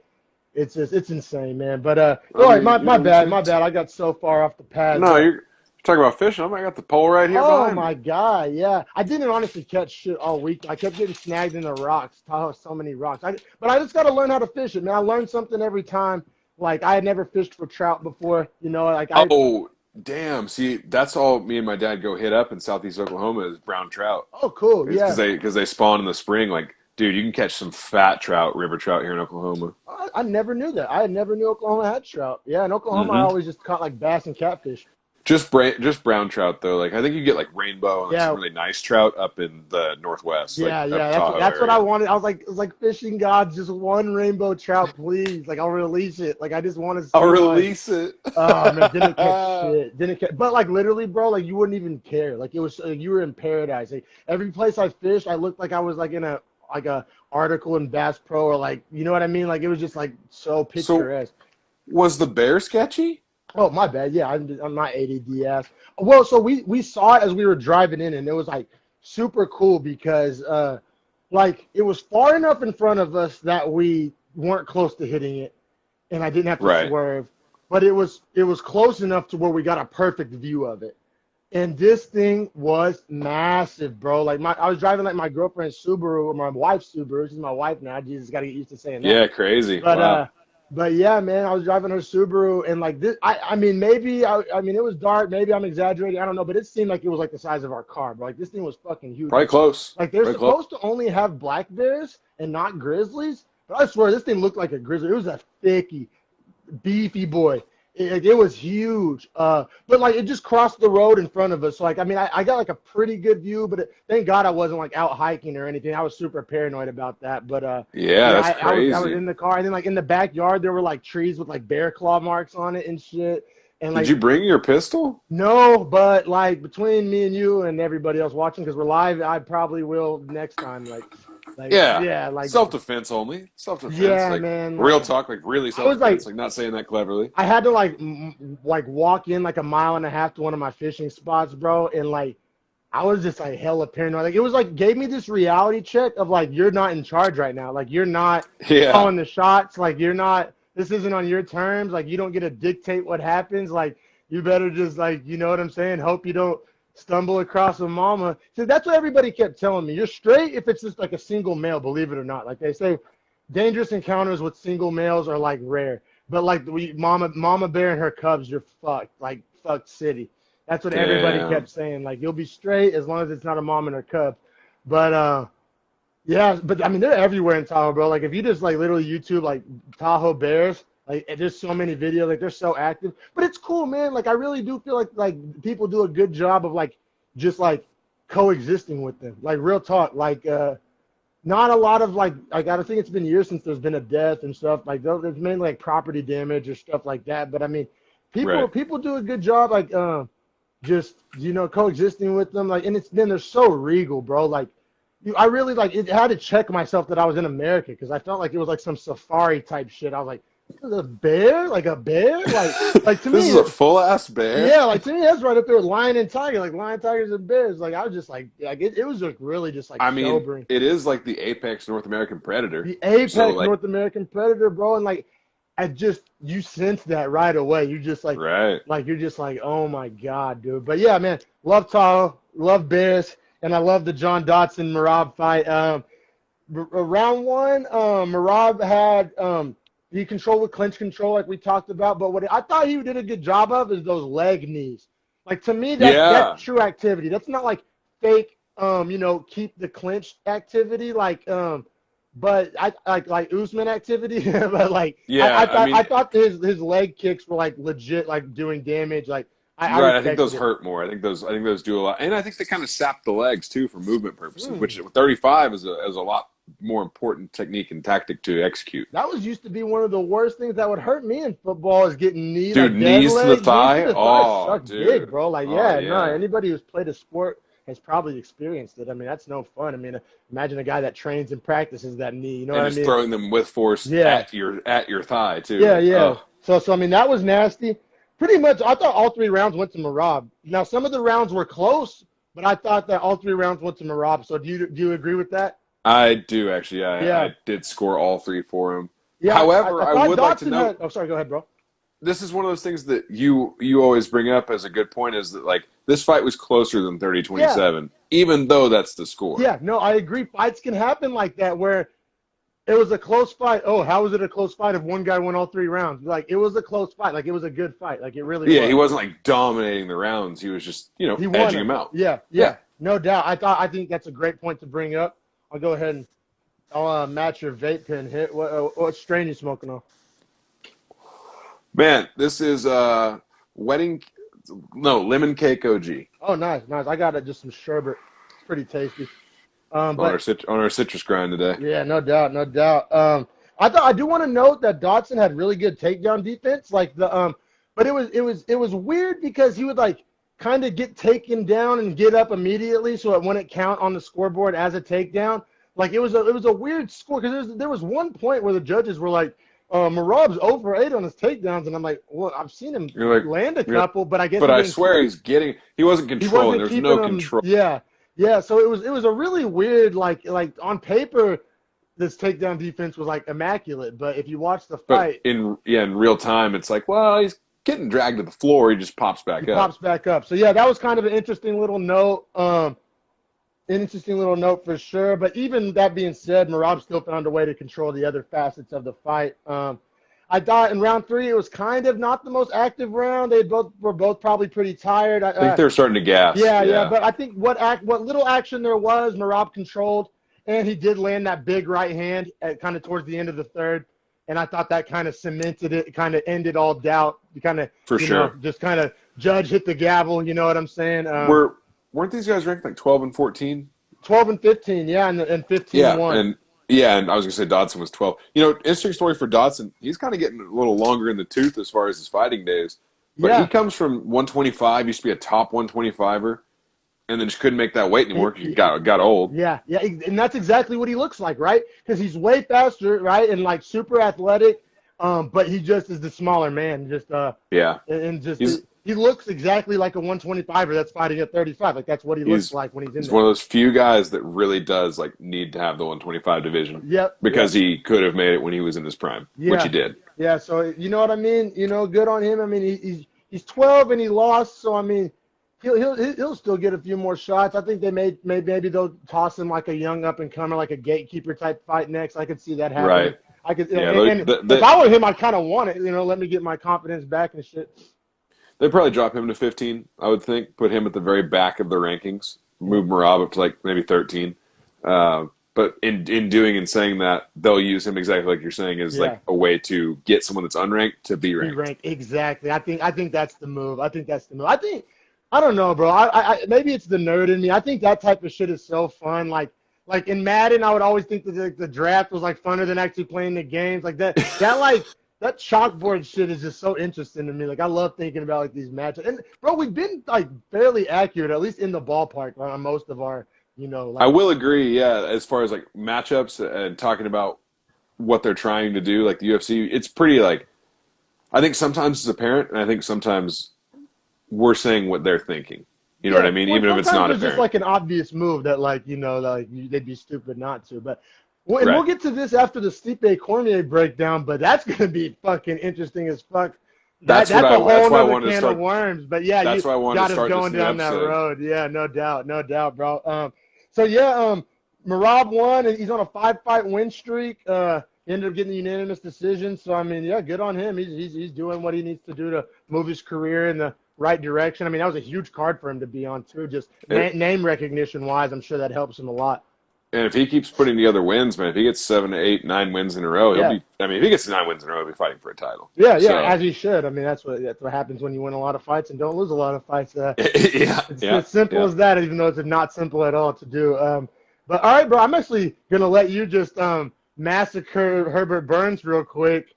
It's insane, man. But I all right, mean, my you know what I'm bad, saying? my bad. I got so far off the path, No, but you're talking about fishing. I got the pole right here oh behind my me. God, yeah. I didn't honestly catch shit all week. I kept getting snagged in the rocks. Tahoe has so many rocks. But I just got to learn how to fish it, man. I learn something every time. Like I had never fished for trout before, you know. Like I Oh, damn. See, that's all me and my dad go hit up in southeast Oklahoma is brown trout. oh cool, It's yeah. because they spawn in the spring. Like, dude, you can catch some fat trout, river trout here in Oklahoma. I never knew that. I never knew Oklahoma had trout. Yeah, in Oklahoma I hmm always just caught like bass and catfish. Just brown trout though. Like I think you get like rainbow and like some Yeah, really nice trout up in the northwest, like up yeah. That's Tahoe that's what I area. wanted. I was like fishing gods, just one rainbow trout, please. Like I'll release it. Like I just want to I'll see one. release it. Oh man, didn't catch shit. Didn't catch, but like literally, bro, like you wouldn't even care. Like it was, you were in paradise. Like, every place I fished, I looked like I was like in a article in Bass Pro or like, you know what I mean? Like it was just like so So picturesque. was the bear sketchy? Oh my bad. Yeah, I'm not ADD ass. Well, so we saw it as we were driving in, and it was like super cool because like it was far enough in front of us that we weren't close to hitting it, and I didn't have to Right. swerve. But it was close enough to where we got a perfect view of it. And this thing was massive, bro. Like I was driving like my girlfriend's Subaru or my wife's Subaru. She's my wife now. Jesus, got to get used to saying that. Yeah, crazy. But Wow. but yeah, man, I was driving her Subaru and like this. I mean, maybe I mean it was dark. Maybe I'm exaggerating. I don't know, but it seemed like it was like the size of our car. But like this thing was fucking huge. Probably close. Like they're Probably close. supposed to only have black bears and not grizzlies. But I swear this thing looked like a grizzly. It was a thicky, beefy boy. It was huge. But like it just crossed the road in front of us. So like I mean I got like a pretty good view, but thank God I wasn't like out hiking or anything. I was super paranoid about that. But Yeah, yeah, that's I was crazy. in the car, and then like in the backyard there were like trees with like bear claw marks on it and shit. And Did like you bring your pistol? no, but like between me and you and everybody else watching, because we're live, I probably will next time. Like Yeah. yeah, like Self-defense only. Self-defense. yeah, Like man. real Like talk, like really I was like self-defense. Like not saying that cleverly. I had to like walk in like a mile and a half to one of my fishing spots, bro, and like I was just like hella paranoid. Like it was like gave me this reality check of like you're not in charge right now. Like you're not Yeah. calling the shots. Like you're not. This isn't on your terms. Like you don't get to dictate what happens. Like you better just like you know what I'm saying. Hope you don't stumble across a mama. So that's what everybody kept telling me. You're straight if it's just like a single male. Believe it or not. Like they say, dangerous encounters with single males are like rare. But like mama bear and her cubs, you're fucked. Like fucked city. That's what everybody Damn. kept saying. Like you'll be straight as long as it's not a mom and her cub. But yeah, but I mean they're everywhere in Tahoe, bro. Like if you just like literally YouTube like Tahoe bears, like there's so many videos, like they're so active. But it's cool, man. Like I really do feel like people do a good job of like just like coexisting with them. Like real talk. Like not a lot of like I think it's been years since there's been a death and stuff. Like there's mainly like property damage or stuff like that. But I mean Right. people do a good job like just coexisting with them. Like and they're so regal, bro. Like I really like it had to check myself that I was in America because I felt like it was like some safari type shit. I was like, a bear? Like a bear? Like to This me, is a full ass bear. yeah, like to me that's right up there with lion and tiger, like lion, tigers, and bears. Like I was just like it was just really just like I mean, sobering. it is like the apex North American predator. The apex So like, North American predator, bro, and like you sense that right away. You just right. like you're just like, oh my God, dude. But yeah, man, love Tahoe, love bears. and I love the John Dotson Merab fight. Round one, Merab had he controlled with clinch control like we talked about, but what I thought he did a good job of is those leg knees. Like to me, that's true activity. That's not like fake, keep the clinch activity, but I like Usman activity. But I thought his leg kicks were like legit, like doing damage. Like I think those hurt more. I think those do a lot, and I think they kind of sap the legs too for movement purposes, which 35 is a lot more important technique and tactic to execute. That used to be one of the worst things that would hurt me in football is getting knees. Dude, knees to the thigh? Suck big, bro. Anybody who's played a sport has probably experienced it. I mean, that's no fun. I mean, imagine a guy that trains and practices that knee. You know what I mean? And throwing them with force at your thigh too. Yeah. So I mean, that was nasty. Pretty much, I thought all 3 rounds went to Merab. Now, some of the rounds were close, but I thought that all 3 rounds went to Merab. So do you agree with that? I do actually. I did score all 3 for him. Yeah, however, I would like to know. Sorry, go ahead, bro. This is one of those things that you always bring up as a good point is that like this fight was closer than 30-27, even though that's the score. Yeah, no, I agree. Fights can happen like that where it was a close fight. Oh, how was it a close fight if one guy won all 3 rounds? Like it was a close fight. Like it was a good fight. Like it really was. Yeah, he wasn't like dominating the rounds. He was just edging him out. Yeah, no doubt. I think that's a great point to bring up. I'll go ahead and I'll match your vape pen hit. What strain you smoking on? Man, this is lemon cake OG. Oh, nice. I got just some sherbet. It's pretty tasty. On our citrus grind today. Yeah, no doubt. I do want to note that Dotson had really good takedown defense. But it was weird because he would like kind of get taken down and get up immediately, so it wouldn't count on the scoreboard as a takedown. Like it was a weird score because there was one point where the judges were like, Merab's over 8 on his takedowns, and I'm like, well, I've seen him land a couple, but I guess. But I swear he wasn't controlling. There's no control. Yeah. So it was a really weird like on paper, this takedown defense was like immaculate, but if you watch the fight, in real time, it's like, well, he's getting dragged to the floor. He just pops back up. So yeah, that was kind of an interesting little note. For sure. But even that being said, Merab still found a way to control the other facets of the fight. I thought in round 3 it was kind of not the most active round. They were both probably pretty tired. I think they were starting to gas. Yeah. But I think what little action there was, Merab controlled, and he did land that big right hand kind of towards the end of the 3rd. And I thought that kind of cemented it, kind of ended all doubt. You kind of just kind of judge hit the gavel. You know what I'm saying? Weren't these guys ranked like 12 and 14? 12 and 15, yeah, and 15-1. And I was going to say Dotson was 12. Interesting story for Dotson. He's kind of getting a little longer in the tooth as far as his fighting days. But he comes from 125, used to be a top 125er, and then just couldn't make that weight anymore because he got old. Yeah, and that's exactly what he looks like, right? Because he's way faster, right, and like super athletic, but he just is the smaller man. He looks exactly like a 125er that's fighting at 35. Like that's what he looks like when he's in there. He's one of those few guys that really does like need to have the 125 division. Yep. Because he could have made it when he was in his prime, which he did. Yeah. So you know what I mean. Good on him. I mean, he's 12 and he lost. So I mean, he'll still get a few more shots. I think maybe they'll toss him like a young up and comer, like a gatekeeper type fight next. I could see that happening. Right. I could. If I were him, I'd kind of want it. Let me get my confidence back and shit. They'd probably drop him to 15, I would think. Put him at the very back of the rankings. Move Merab up to like maybe 13. But in doing and saying that, they'll use him exactly like you're saying as like a way to get someone that's unranked to be ranked. Exactly. I think that's the move. I don't know, bro. I maybe it's the nerd in me. I think that type of shit is so fun. Like in Madden, I would always think that the draft was like funner than actually playing the games. Like that that chalkboard shit is just so interesting to me. Like I love thinking about like these matchups. And bro, we've been like fairly accurate, at least in the ballpark, on most of our, I will agree, as far as like matchups and talking about what they're trying to do, like the UFC, it's pretty like, I think sometimes it's apparent, and I think sometimes we're saying what they're thinking. You know what I mean? Even if it's not apparent. It's just like an obvious move that they'd be stupid not to. But we'll get to this after the Stipe Cormier breakdown, but that's going to be fucking interesting as fuck. That's a whole that's why I other wanted to can start. of worms. But yeah, That's you why I wanted got to us start going this new down that episode. road. Yeah, no doubt, bro. So yeah, Marab won, and he's on a 5-fight win streak. He ended up getting a unanimous decision. So I mean, yeah, good on him. He's doing what he needs to do to move his career in the right direction. I mean, that was a huge card for him to be on too. Just name recognition wise, I'm sure that helps him a lot. And if he keeps putting together wins, man, if he gets 7 to 8, 9 wins in a row, he'll Yeah. be. I mean, if he gets 9 wins in a row, he'll be fighting for a title. Yeah, So, as he should. I mean, that's what happens when you win a lot of fights and don't lose a lot of fights. It's as simple as that, even though it's not simple at all to do. But all right, bro, I'm actually gonna let you just massacre Herbert Burns real quick,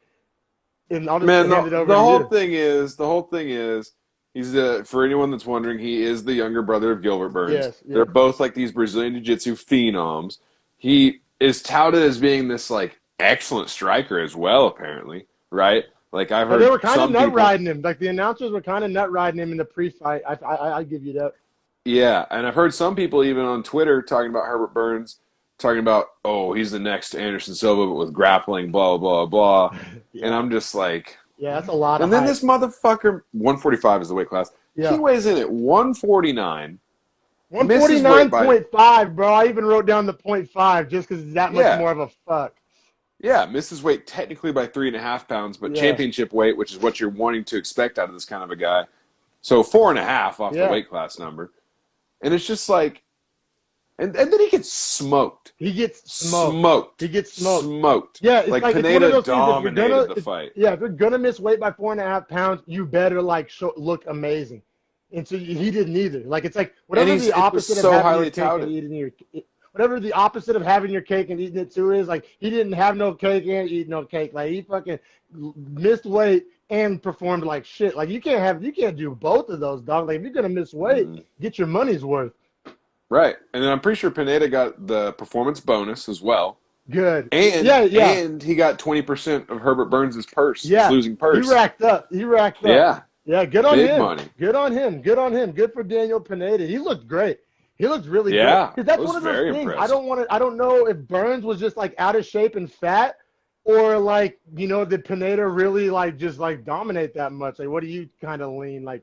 and I'll just hand it over to you. The whole thing is, he's for anyone that's wondering, he is the younger brother of Gilbert Burns. Yes. They're both like these Brazilian Jiu-Jitsu phenoms. He is touted as being this like excellent striker as well, apparently, right? Like I've heard they were kind of nut people riding him. Like the announcers were kind of nut riding him in the pre-fight. I give you that. Yeah, and I've heard some people even on Twitter talking about Herbert Burns, talking about, oh, he's the next Anderson Silva, but with grappling, blah, blah, blah. Yeah. And I'm just like... Yeah, that's a lot of And then hype. this motherfucker, 145 is the weight class. Yeah. He weighs in at 149. 149.5, bro. I even wrote down the 0.5 just because it's that much more of a fuck. Yeah, misses weight technically by 3.5 pounds, but championship weight, which is what you're wanting to expect out of this kind of a guy. So 4.5 off the weight class number. And it's just like, and then he gets smoked. He gets smoked. Yeah, it's like Pineda dominated the fight. Yeah, if you're gonna miss weight by 4.5 pounds, you better like look amazing. And so he didn't either. Like it's like whatever the opposite of having your cake and eating your, whatever the opposite of having your cake and eating it too is, like he didn't have no cake and eat no cake. Like he fucking missed weight and performed like shit. Like you can't do both of those, dog. Like if you're gonna miss weight, get your money's worth. Right, and then I'm pretty sure Pineda got the performance bonus as well. Good. And and he got 20% of Herbert Burns' purse. Yeah, his losing purse. He racked up. Yeah. Yeah, good on Big him. money. Good on him. Good for Daniel Pineda. He looked great. He looked really good. Because that's one of those things. Impressive. I don't know if Burns was just like out of shape and fat, or like, you know, did Pineda really like just like dominate that much? Like, what do you kind of lean like?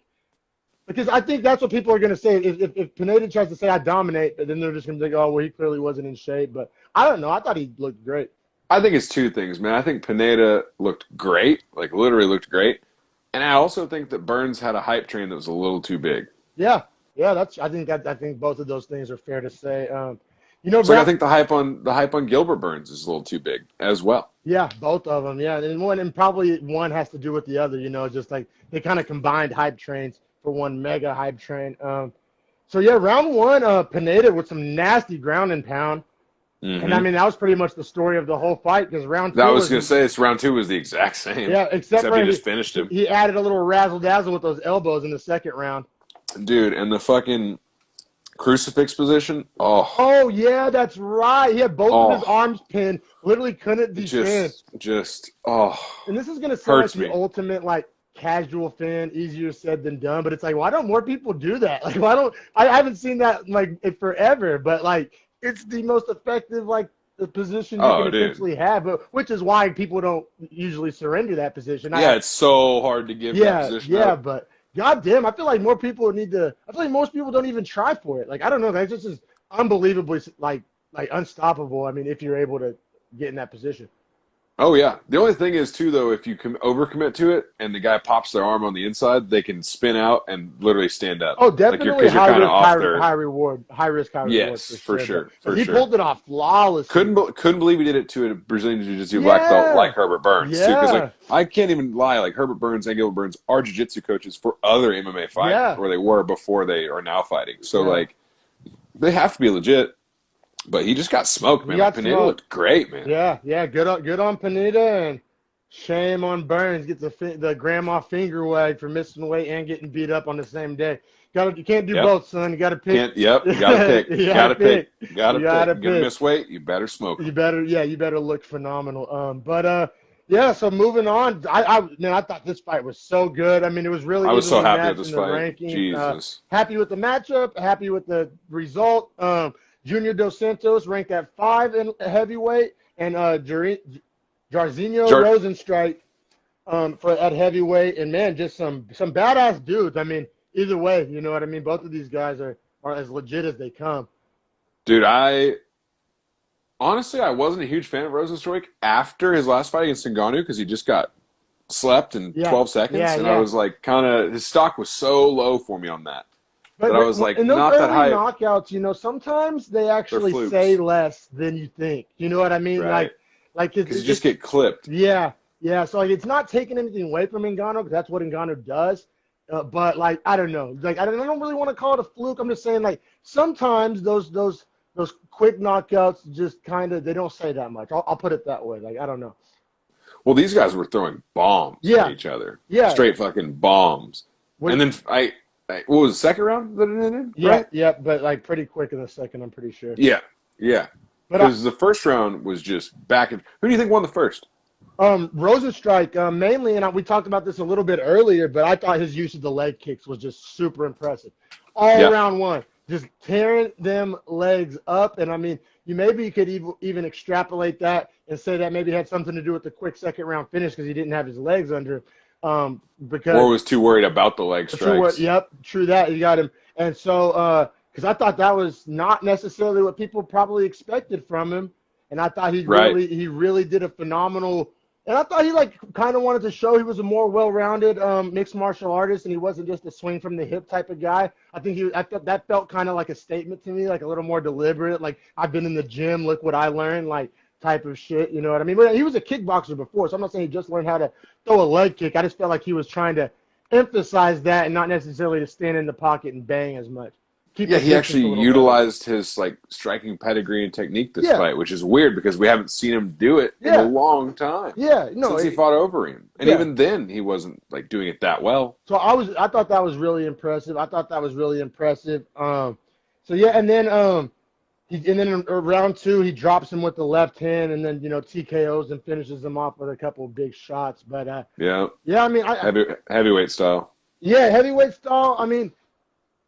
Because I think that's what people are going to say. If Pineda tries to say I dominate, then they're just going to think, oh, well, he clearly wasn't in shape. But I don't know. I thought he looked great. I think it's two things, man. I think Pineda looked great, like literally looked great. And I also think that Burns had a hype train that was a little too big. Yeah. I think both of those things are fair to say. You know, so I think the hype on Gilbert Burns is a little too big as well. Yeah, both of them. Yeah, and probably one has to do with the other. You know, just like they kind of combined hype trains for one mega hype train. So yeah, round one, Pineda with some nasty ground and pound. And I mean, that was pretty much the story of the whole fight because round two. I was going to say, round two was the exact same. Yeah, except he just finished him. He added a little razzle dazzle with those elbows in the second round. Dude, and the fucking crucifix position. Oh yeah, that's right. He had both of his arms pinned. Literally couldn't defend. And this is going to sound like the ultimate like casual fan, easier said than done. But it's like, why don't more people do that? Like, I haven't seen that like in forever. But like, it's the most effective like the position you can essentially have, but which is why people don't usually surrender that position. It's so hard to give that position up. But goddamn, I feel like more people need to. I feel like most people don't even try for it. Like I don't know, that just is unbelievably like unstoppable. I mean, if you're able to get in that position. Oh yeah. The only thing is too, though, if you overcommit to it and the guy pops their arm on the inside, they can spin out and literally stand up. Oh, definitely high reward. Yes, for sure. He pulled it off flawlessly. Couldn't believe he did it to a Brazilian Jiu-Jitsu black belt like Herbert Burns too. Because like I can't even lie, like Herbert Burns and Gilbert Burns are Jiu-Jitsu coaches for other MMA fighters, where they were before they are now fighting. So like they have to be legit. But he just got smoked, man. Pineda looked great, man. Yeah. Good on Pineda, and shame on Burns. Gets the grandma finger wag for missing weight and getting beat up on the same day. You can't do both, son. You got to pick. You got to pick. You got to pick. You're gonna miss weight. You better smoke. You better look phenomenal. So moving on. I thought this fight was so good. I mean, it was really. I was so happy with this fight. Ranking. Jesus. Happy with the matchup. Happy with the result. Junior Dos Santos ranked at 5 in heavyweight, and Jairzinho Rosenstrike for at heavyweight, and man, just some badass dudes. I mean, either way, you know what I mean. Both of these guys are as legit as they come. Dude, honestly, I wasn't a huge fan of Rosenstruik after his last fight against Ngannou because he just got slept in Yeah, 12 seconds, yeah, and I yeah. was like, kind of his stock was so low for me on that But that I was like, in those not that early high. knockouts, you know, sometimes they They're actually say flukes, less than you think. You know what I mean? right? Like Because you just get clipped. yeah, yeah. So like, it's not taking anything away from Ngannou because that's what Ngannou does. But like, I don't know. Like, I don't really want to call it a fluke. I'm just saying like sometimes those quick knockouts just kind of they don't say that much. I'll put it that way. Like, I don't know. Well, these guys were throwing bombs at Yeah, each other, yeah. straight fucking bombs. What, And then what was the second round that it ended? yeah, Right? yeah. But like pretty quick in the second, I'm pretty sure. Yeah, yeah. But Because the first round was just back and. Who do you think won the first? Rosenstrike, mainly, and we talked about this a little bit earlier, but I thought his use of the leg kicks was just super impressive. All Yeah, round one, just tearing them legs up. And I mean, you could even extrapolate that and say that maybe had something to do with the quick second round finish because he didn't have his legs under. or Because was too worried about the leg strikes. yep, true that. You got him. And so, because I thought that was not necessarily what people probably expected from him. And I thought Right. he really did a phenomenal. And I thought he like kind of wanted to show he was a more well-rounded mixed martial artist, and he wasn't just a swing from the hip type of guy. I thought that felt kind of like a statement to me, like a little more deliberate. Like I've been in the gym, look what I learned, like type of shit. You know what I mean? But he was a kickboxer before, so I'm not saying he just learned how to throw a leg kick. I just felt like he was trying to emphasize that and not necessarily to stand in the pocket and bang as much. Keep Yeah, the he distance actually a little better. utilized his like striking pedigree and technique this Yeah, fight, which is weird because we haven't seen him do it in a yeah, long time yeah. No, since he fought Overeem, and yeah. even then he wasn't like doing it that well. So I thought that was really impressive. So yeah, and then in round two he drops him with the left hand, and then TKOs and finishes him off with a couple of big shots. But Yeah, yeah, I mean, heavyweight style. yeah, heavyweight style. I mean,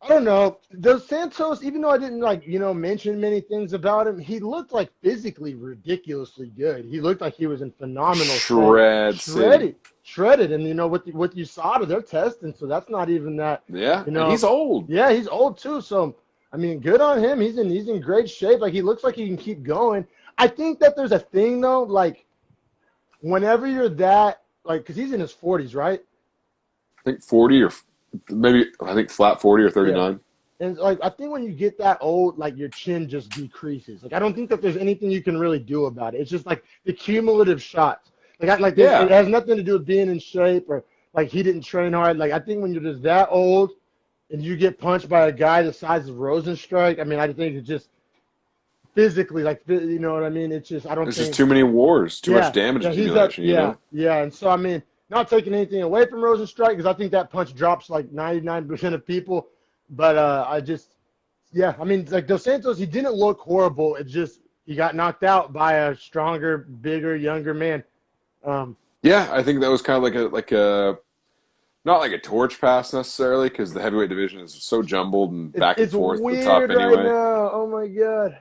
I don't know. Dos Santos, even though I didn't mention many things about him, he looked like physically ridiculously good. He looked like he was in phenomenal shape. Shred City. Shredded, and what you saw, they're testing, so that's not even that. Yeah, You and know, he's old. yeah, he's old too. So I mean, good on him. He's in great shape. Like he looks like he can keep going. I think that there's a thing though, like whenever you're that, like, because he's in his 40s, right? I think 40 or maybe I think flat 40 or Yeah. 39. And like I think when you get that old, like your chin just decreases. Like I don't think that there's anything you can really do about it. It's just like the cumulative shots. It Yeah, has nothing to do with being in shape or like he didn't train hard. Like I think when you're just that old and you get punched by a guy the size of Rosenstrike, I mean I think it's just physically like you know what I mean. It's just I don't there's just think too many wars, too much yeah damage yeah he's up accumulation. yeah. And so I mean not taking anything away from Rosenstrike because I think that punch drops like 99% of people, but I just. Yeah, I mean, like Dos Santos, he didn't look horrible. It just he got knocked out by a stronger, bigger, younger man. Um, Yeah, I think that was kind of like a not like a torch pass necessarily because the heavyweight division is so jumbled and back and it's forth at the top weird right anyway. now. Oh my god.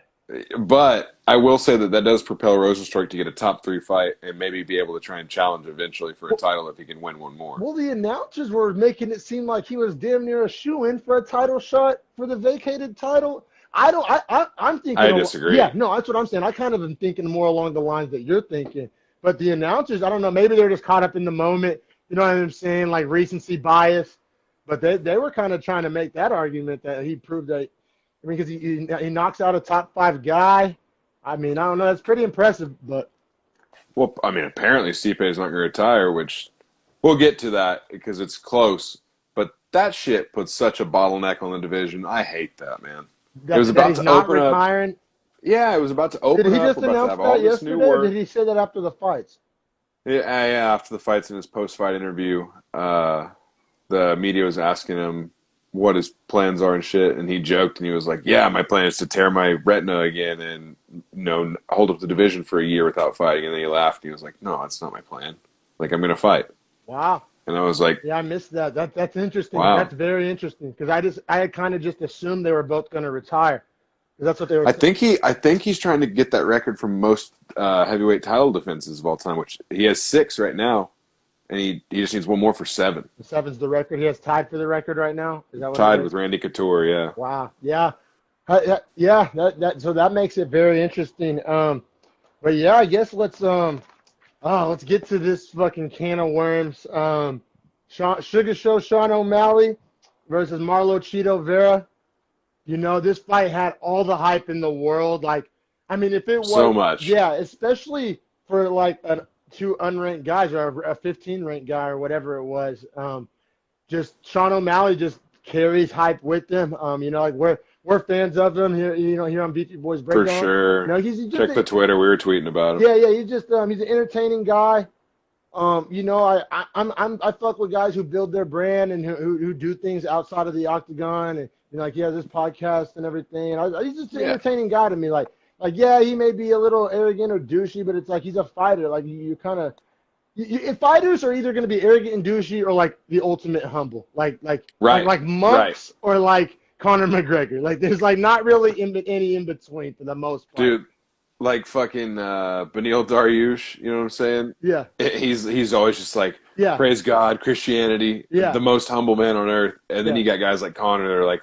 But I will say that does propel Rosenstruik to get a top 3 fight and maybe be able to try and challenge eventually for a title if he can win one more. Well, the announcers were making it seem like he was damn near a shoe-in for a title shot for the vacated title. I don't. I'm thinking. I disagree. Yeah, no, that's what I'm saying. I kind of am thinking more along the lines that you're thinking. But the announcers, I don't know. Maybe they're just caught up in the moment. You know what I'm saying? Like recency bias. But they were kind of trying to make that argument that he proved that. I mean, because he knocks out a top 5 guy. I mean, I don't know. That's pretty impressive. But Well, I mean, apparently Stipe is not going to retire, which we'll get to that because it's close. But that shit puts such a bottleneck on the division. I hate that, man. It was that about he's to not open up. retiring. Yeah, it was about to Did open he up. just We're about to announce have all that this new yesterday, or work. did he say that after the fights? Yeah, after the fights in his post-fight interview, the media was asking him what his plans are and shit, and he joked and he was like, "Yeah, my plan is to tear my retina again and hold up the division for a year without fighting." And then he laughed and he was like, "No, that's not my plan. Like I'm gonna fight." Wow. And I was like, Yeah, I missed that. That's interesting. "Wow." That's very interesting because I had kind of just assumed they were both going to retire. 'Cause that's what they were. I think he's trying to get that record from most heavyweight title defenses of all time, which he has 6 right now. and he just needs one more for 7. The 7's the record. He has tied for the record right now. Is that what Tied it is? with Randy Couture, yeah. Wow. Yeah. Yeah. So that makes it very interesting. But yeah, I guess let's get to this fucking can of worms. Sugar Show Sean O'Malley versus Marlo Cheeto Vera. You know, this fight had all the hype in the world. Like, I mean, if it was So much. Yeah, especially for like two unranked guys or a 15 ranked guy or whatever it was. Just Sean O'Malley just carries hype with him. You know, like we're fans of him here. You know, here on Beefy Boys Breakdown. For sure. You know, he's just Check the Twitter. We were tweeting about him. Yeah. He's just he's an entertaining guy. You know, I fuck with guys who build their brand and who do things outside of the octagon, and you know, like he has this podcast and everything. And he's just an entertaining guy to me. Like yeah, he may be a little arrogant or douchey, but it's like he's a fighter. Like you kind of, fighters are either going to be arrogant and douchey or like the ultimate humble, like monks or like Conor McGregor. Like there's like not really any in between for the most part. Dude, like fucking Beneil Dariush, you know what I'm saying? Yeah. He's always just like, praise God, Christianity, the most humble man on earth. And then you got guys like Conor that are like,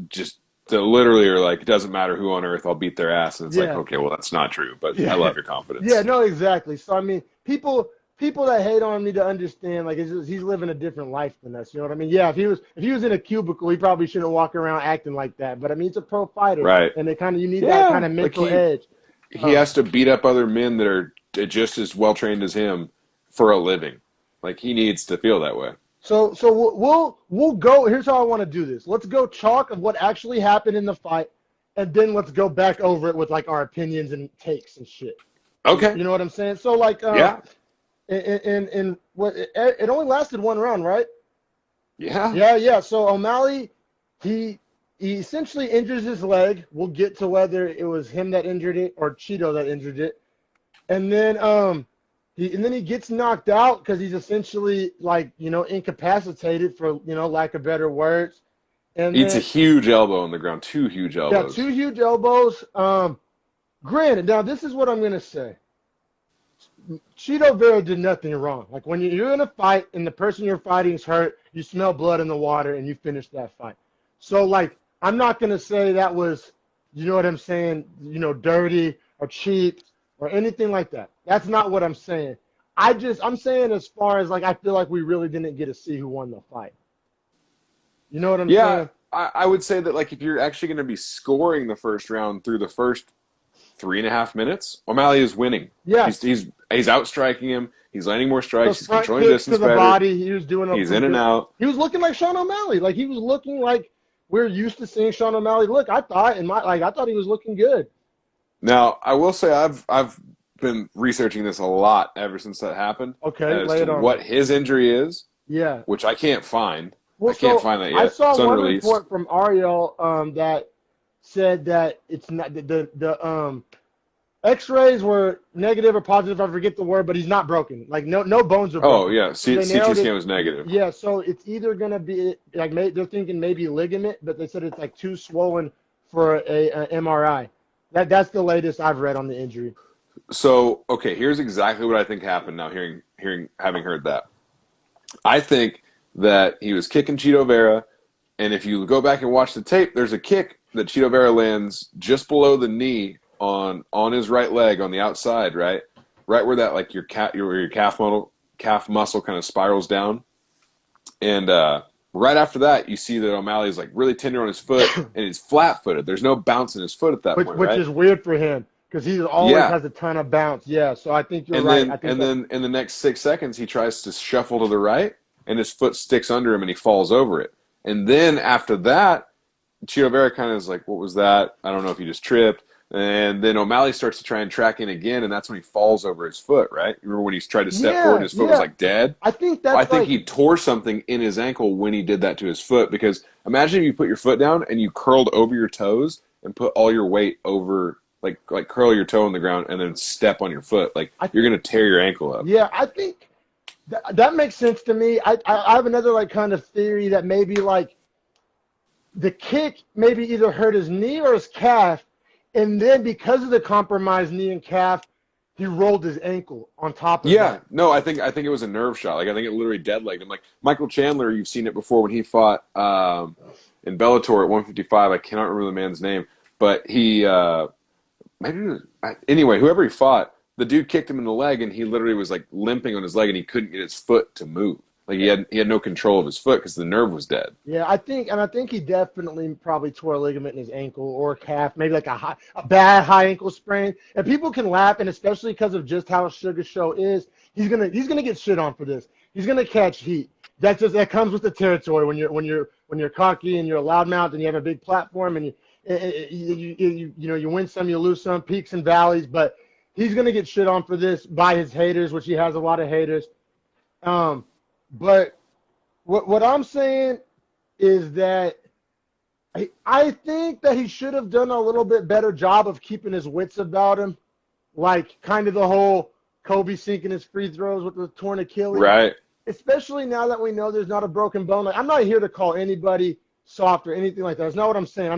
just literally are like, it doesn't matter who on earth, I'll beat their ass. And it's like, okay, well, that's not true, but I love your confidence. Yeah, no, exactly. So, I mean, people that hate on him need to understand, like, he's living a different life than us. You know what I mean? Yeah, if he was in a cubicle, he probably shouldn't walk around acting like that. But, I mean, he's a pro fighter. Right. And you need that kind of mental edge. He has to beat up other men that are just as well trained as him for a living. Like he needs to feel that way. So we'll go. Here's how I want to do this. Let's go chalk of what actually happened in the fight, and then let's go back over it with like our opinions and takes and shit. Okay. You know what I'm saying? So like in what it only lasted one round, right? Yeah. Yeah. So O'Malley, he essentially injures his leg. We'll get to whether it was him that injured it or Cheeto that injured it. And then he gets knocked out because he's essentially like, you know, incapacitated for, you know, lack of better words. And eats a huge elbow on the ground, 2 huge elbows. Yeah, 2 huge elbows. Granted, now this is what I'm going to say. Cheeto Vera did nothing wrong. Like when you're in a fight and the person you're fighting is hurt, you smell blood in the water and you finish that fight. So like, I'm not going to say that was, you know what I'm saying, you know, dirty or cheap or anything like that. That's not what I'm saying. I'm saying as far as like, I feel like we really didn't get to see who won the fight. You know what I'm saying? Yeah, I would say that like if you're actually going to be scoring the first round through the first 3.5 minutes, O'Malley is winning. Yeah. He's outstriking him. He's landing more strikes. He's controlling kicks distance to the better. body. He was doing. He's in and out. He was looking like Sean O'Malley. Like he was looking like we're used to seeing Sean O'Malley look. I thought he was looking good. Now I will say I've been researching this a lot ever since that happened. Okay, lay it on. What his injury is? Yeah. Which I can't find. Well, I can't find that yet. I saw it's one unreleased. report from Ariel that said that it's not the X-rays were negative or positive. I forget the word, but he's not broken. Like no bones are broken. Oh yeah, CT scan was negative. Yeah, so it's either gonna be like they're thinking maybe ligament, but they said it's like too swollen for a MRI. That's the latest I've read on the injury. So okay, here's exactly what I think happened. Now having heard that, I think that he was kicking Cheeto Vera, and if you go back and watch the tape, there's a kick that Cheeto Vera lands just below the knee on his right leg on the outside, right where that like your calf muscle kind of spirals down, and right after that you see that O'Malley's like really tender on his foot and he's flat-footed. There's no bounce in his foot at that point, which right? is weird for him because he always has a ton of bounce. Yeah, so I think you're right. Then in the next 6 seconds he tries to shuffle to the right and his foot sticks under him and he falls over it. And then after that, Cheeto Vera kind of is like, what was that? I don't know if he just tripped. And then O'Malley starts to try and track in again, and that's when he falls over his foot, right? Remember when he tried to step forward and his foot was like dead? I think he tore something in his ankle when he did that to his foot, because imagine if you put your foot down and you curled over your toes and put all your weight over, like curl your toe on the ground and then step on your foot. Like you're going to tear your ankle up. Yeah, I think that makes sense to me. I have another like kind of theory that maybe like the kick maybe either hurt his knee or his calf. And then because of the compromised knee and calf, he rolled his ankle on top of Yeah, that. no, I think it was a nerve shot. Like I think it literally dead-legged him. Like Michael Chandler, you've seen it before when he fought in Bellator at 155. I cannot remember the man's name, but he anyway, whoever he fought, the dude kicked him in the leg, and he literally was like limping on his leg, and he couldn't get his foot to move. Like he had no control of his foot because the nerve was dead. Yeah, I think he definitely probably tore a ligament in his ankle or calf, maybe like a bad high ankle sprain. And people can laugh, and especially because of just how Sugar Show is, he's gonna get shit on for this. He's gonna catch heat. That comes with the territory when you're cocky and you're a loudmouth and you have a big platform and you win some, you lose some, peaks and valleys. But he's gonna get shit on for this by his haters, which he has a lot of haters. But what I'm saying is that I think that he should have done a little bit better job of keeping his wits about him, like kind of the whole Kobe sinking his free throws with the torn Achilles. Right. Especially now that we know there's not a broken bone. Like, I'm not here to call anybody soft or anything like that. That's not what I'm saying.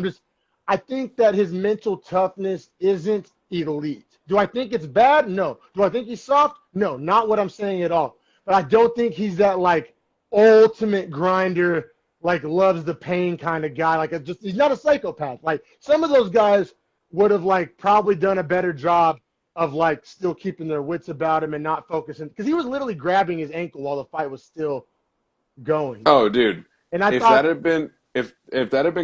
I think that his mental toughness isn't elite. Do I think it's bad? No. Do I think he's soft? No, not what I'm saying at all. But I don't think he's that, like, ultimate grinder, like, loves the pain kind of guy. Like, he's not a psychopath. Like, some of those guys would have, like, probably done a better job of, like, still keeping their wits about him and not focusing. Because he was literally grabbing his ankle while the fight was still going. Oh, dude. And if that had been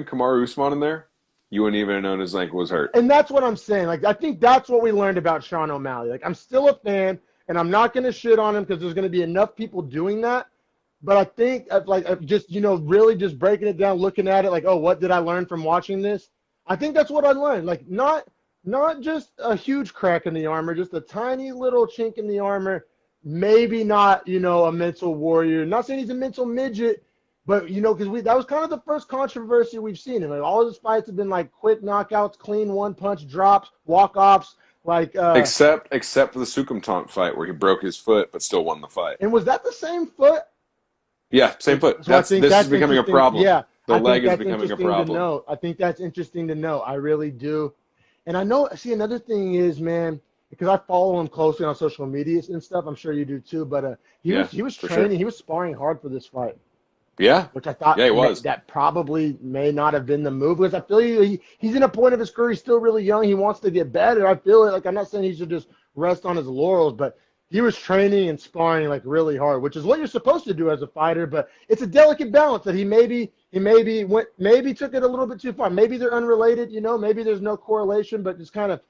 Kamaru Usman in there, you wouldn't even have known his ankle was hurt. And that's what I'm saying. Like, I think that's what we learned about Sean O'Malley. Like, I'm still a fan. And I'm not going to shit on him because there's going to be enough people doing that. But I think, really just breaking it down, looking at it like, oh, what did I learn from watching this? I think that's what I learned. Like, not just a huge crack in the armor, just a tiny little chink in the armor. Maybe not, a mental warrior. Not saying he's a mental midget, but, because that was kind of the first controversy we've seen. And like, all of his fights have been like quick knockouts, clean one-punch drops, walk-offs. Like except for the Sukumtant fight where he broke his foot but still won the fight. And was that the same foot? Yeah, same foot. So this is becoming a problem. Yeah, the leg is becoming a problem. I think that's interesting to know. I really do. And I know. See, another thing is, man, because I follow him closely on social media and stuff. I'm sure you do too. But he was training. Sure. He was sparring hard for this fight. Yeah. Which I thought that probably may not have been the move, because I feel he's in a point of his career. He's still really young. He wants to get better. I feel like I'm not saying he should just rest on his laurels, but he was training and sparring like really hard, which is what you're supposed to do as a fighter. But it's a delicate balance that he maybe took it a little bit too far. Maybe they're unrelated, maybe there's no correlation, but just kind of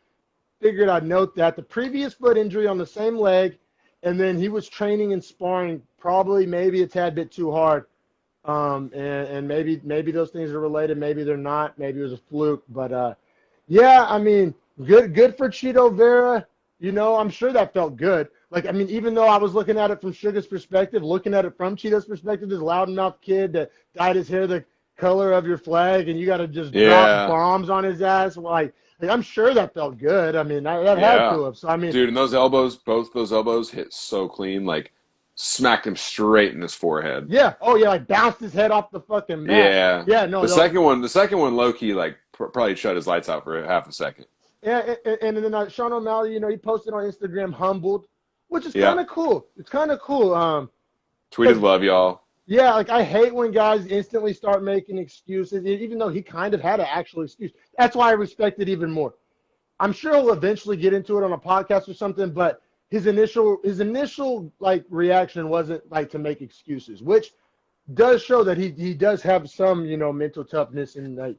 figured I'd note that the previous foot injury on the same leg, and then he was training and sparring probably maybe a tad bit too hard. And maybe those things are related. Maybe they're not. Maybe it was a fluke. But yeah, I mean, good for Chito Vera. I'm sure that felt good. Like, I mean, even though I was looking at it from Sugar's perspective, looking at it from Chito's perspective, this loudmouth kid that dyed his hair the color of your flag, and you got to just drop bombs on his ass. Like I'm sure that felt good. I mean, that had to have. So I mean, dude, and those elbows, both those elbows hit so clean, like. Smacked him straight in his forehead. Yeah. Oh yeah, like bounced his head off the fucking mat. Yeah. Yeah. No. The second one, low key, like probably shut his lights out for half a second. Yeah, and then Sean O'Malley, he posted on Instagram humbled, which is kind of cool. It's kind of cool. Tweeted love y'all. Yeah, like I hate when guys instantly start making excuses, even though he kind of had an actual excuse. That's why I respect it even more. I'm sure he'll eventually get into it on a podcast or something, but his initial like reaction wasn't like to make excuses, which does show that he does have some mental toughness, and like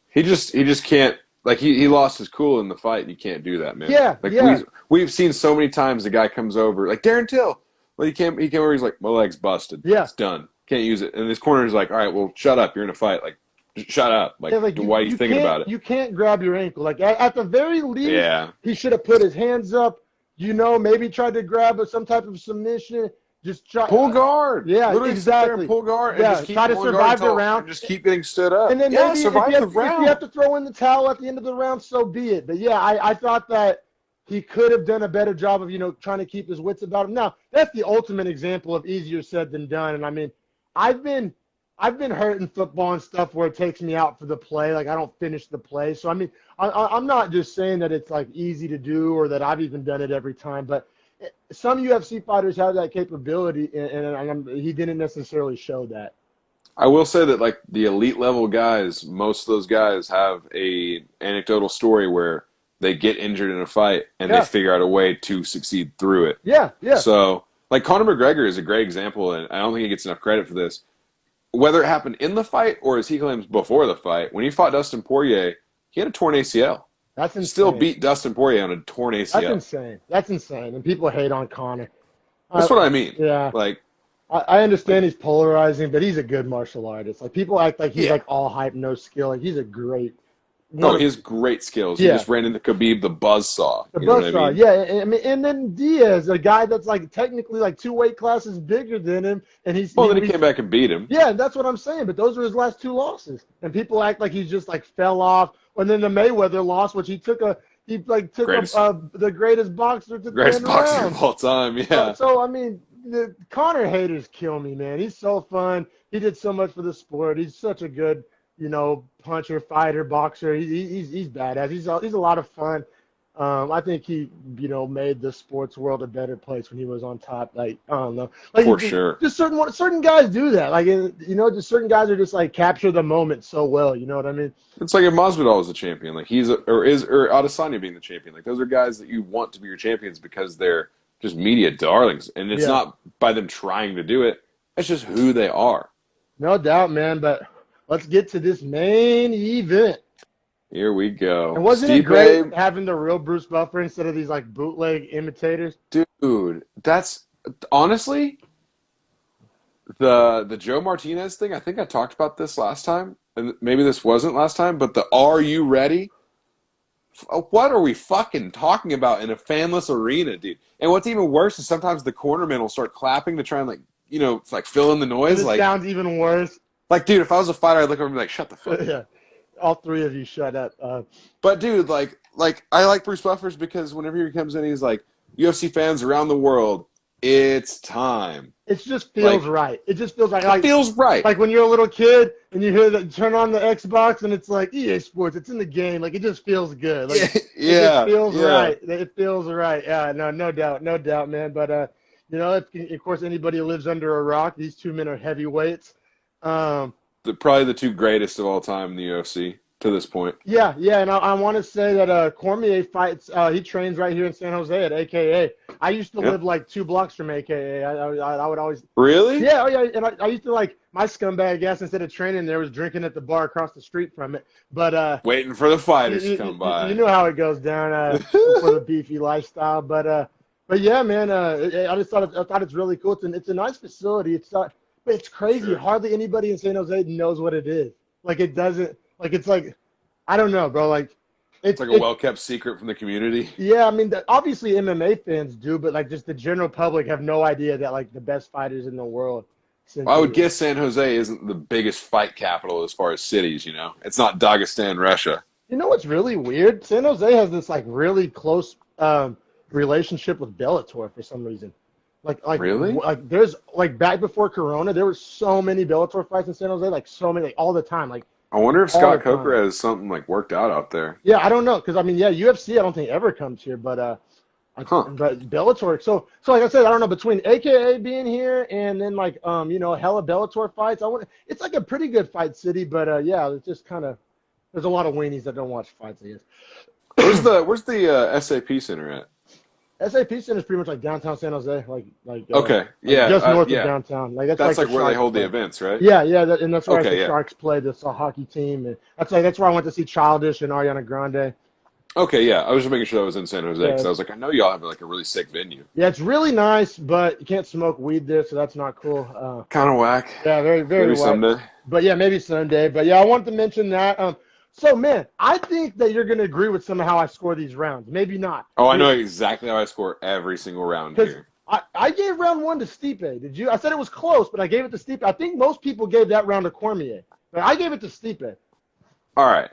he just can't, like he lost his cool in the fight. You can't do that, man. Yeah, like we've seen so many times the guy comes over like Darren Till. Well, he came over. He's like, my leg's busted. Yeah, it's done. Can't use it. And his corner is like, all right, well, shut up. You're in a fight. Like, just shut up. Like why are you thinking about it? You can't grab your ankle. Like at the very least, he should have put his hands up. Maybe tried to grab some type of submission. Just try pull guard. Yeah, literally exactly. Sit there and pull guard. Yeah, and just keep try to survive the round. Just keep getting stood up. And then maybe survive the if round. you have to throw in the towel at the end of the round, so be it. But yeah, I thought that he could have done a better job of trying to keep his wits about him. Now that's the ultimate example of easier said than done. And I mean, I've been I've been hurt in football and stuff where it takes me out for the play. Like I don't finish the play. So I mean, I'm not just saying that it's like easy to do or that I've even done it every time, but some UFC fighters have that capability, and he didn't necessarily show that. I will say that like the elite level guys, most of those guys have a anecdotal story where they get injured in a fight and Yeah. they figure out a way to succeed through it. Yeah, yeah. So, like Conor McGregor is a great example, and I don't think he gets enough credit for this. Whether it happened in the fight or, as he claims, before the fight, when he fought Dustin Poirier, he had a torn ACL. That's insane. Still beat Dustin Poirier on a torn ACL. That's insane. That's insane. And people hate on Conor. That's what I mean. Yeah. Like, I understand he's polarizing, but he's a good martial artist. Like people act like he's Yeah. like all hype, no skill. Like he's a great. no, he has great skills. Yeah. He just ran into Khabib the buzzsaw. The You know what I buzzsaw, mean? yeah. I mean, and then Diaz, a guy that's like technically like 2 weight classes bigger than him, and Well, then he came back and beat him. Yeah, that's what I'm saying. But those were his last 2 losses, and people act like he's just like fell off. And then the Mayweather loss, which he took the greatest boxer to Greatest 10 boxer rounds. of all time, yeah. So I mean, the Conor haters kill me, man. He's so fun. He did so much for the sport. He's such a good, puncher, fighter, boxer. He's badass. He's a lot of fun. I think he, made the sports world a better place when he was on top. Like I don't know, like For sure. Just certain guys do that. Like just certain guys are just like capture the moment so well. You know what I mean? It's like if Masvidal was a champion, like or Adesanya being the champion. Like those are guys that you want to be your champions because they're just media darlings, and it's not by them trying to do it. It's just who they are. No doubt, man. But let's get to this main event. Here we go. And wasn't it great having the real Bruce Buffer instead of these like bootleg imitators? Dude, that's honestly the Joe Martinez thing. I think I talked about this last time, and maybe this wasn't last time, but the "Are you ready?" What are we fucking talking about in a fanless arena, dude? And what's even worse is sometimes the cornermen will start clapping to try and like fill in the noise. It sounds even worse. Like, dude, if I was a fighter, I'd look over and be like, shut the fuck up. Yeah. All 3 of you shut up. But dude, like I like Bruce Buffers because whenever he comes in, he's like, UFC fans around the world, it's time. It just feels right. It just feels like it feels right. Like when you're a little kid and you hear that turn on the Xbox and it's like EA Sports, it's in the game. Like it just feels good. Like, yeah, it feels right. It feels right. Yeah, no doubt, man. But of course, anybody who lives under a rock, these 2 men are heavyweights. Probably the 2 greatest of all time in the UFC to this point. Yeah, and I want to say that Cormier fights. He trains right here in San Jose at AKA. I used to live like 2 blocks from AKA. I would always. Really? Yeah, and I used to like my scumbag ass instead of training there was drinking at the bar across the street from it. But waiting for the fighters to come by. You know how it goes down for the beefy lifestyle. But yeah, man. I just thought it's really cool. It's a nice facility. But it's crazy. Sure. Hardly anybody in San Jose knows what it is. Like it doesn't. Like it's like, I don't know, bro. Like it's like a well-kept secret from the community. Yeah, I mean, obviously MMA fans do, but like just the general public have no idea that like the best fighters in the world. I would guess San Jose isn't the biggest fight capital as far as cities. It's not Dagestan, Russia. You know what's really weird? San Jose has this like really close relationship with Bellator for some reason. Like really? Like there's like back before Corona, there were so many Bellator fights in San Jose, like so many, like, all the time. Like I wonder if Scott Coker has something like worked out there. Yeah, I don't know, because I mean, UFC I don't think ever comes here, but but Bellator. So like I said, I don't know, between AKA being here and then like hella Bellator fights, it's like a pretty good fight city, but yeah, it's just kind of there's a lot of weenies that don't watch fights, I guess. Where's the SAP Center at? SAP Center is pretty much like downtown San Jose, okay, yeah, just north of downtown. Like that's like where they hold the events, right? Yeah, and that's where the Sharks play the hockey team, and that's where I went to see Childish and Ariana Grande. Okay, yeah, I was just making sure that was in San Jose because I was like, I know y'all have like a really sick venue. Yeah, it's really nice, but you can't smoke weed there, so that's not cool. Kind of whack. Yeah, very very maybe whack. Someday. But yeah, maybe someday. But yeah, I wanted to mention that. So, man, I think that you're going to agree with some of how I score these rounds. Maybe not. Oh, I know exactly how I score every single round here. I gave round 1 to Stipe. Did you? I said it was close, but I gave it to Stipe. I think most people gave that round to Cormier. But I gave it to Stipe. All right.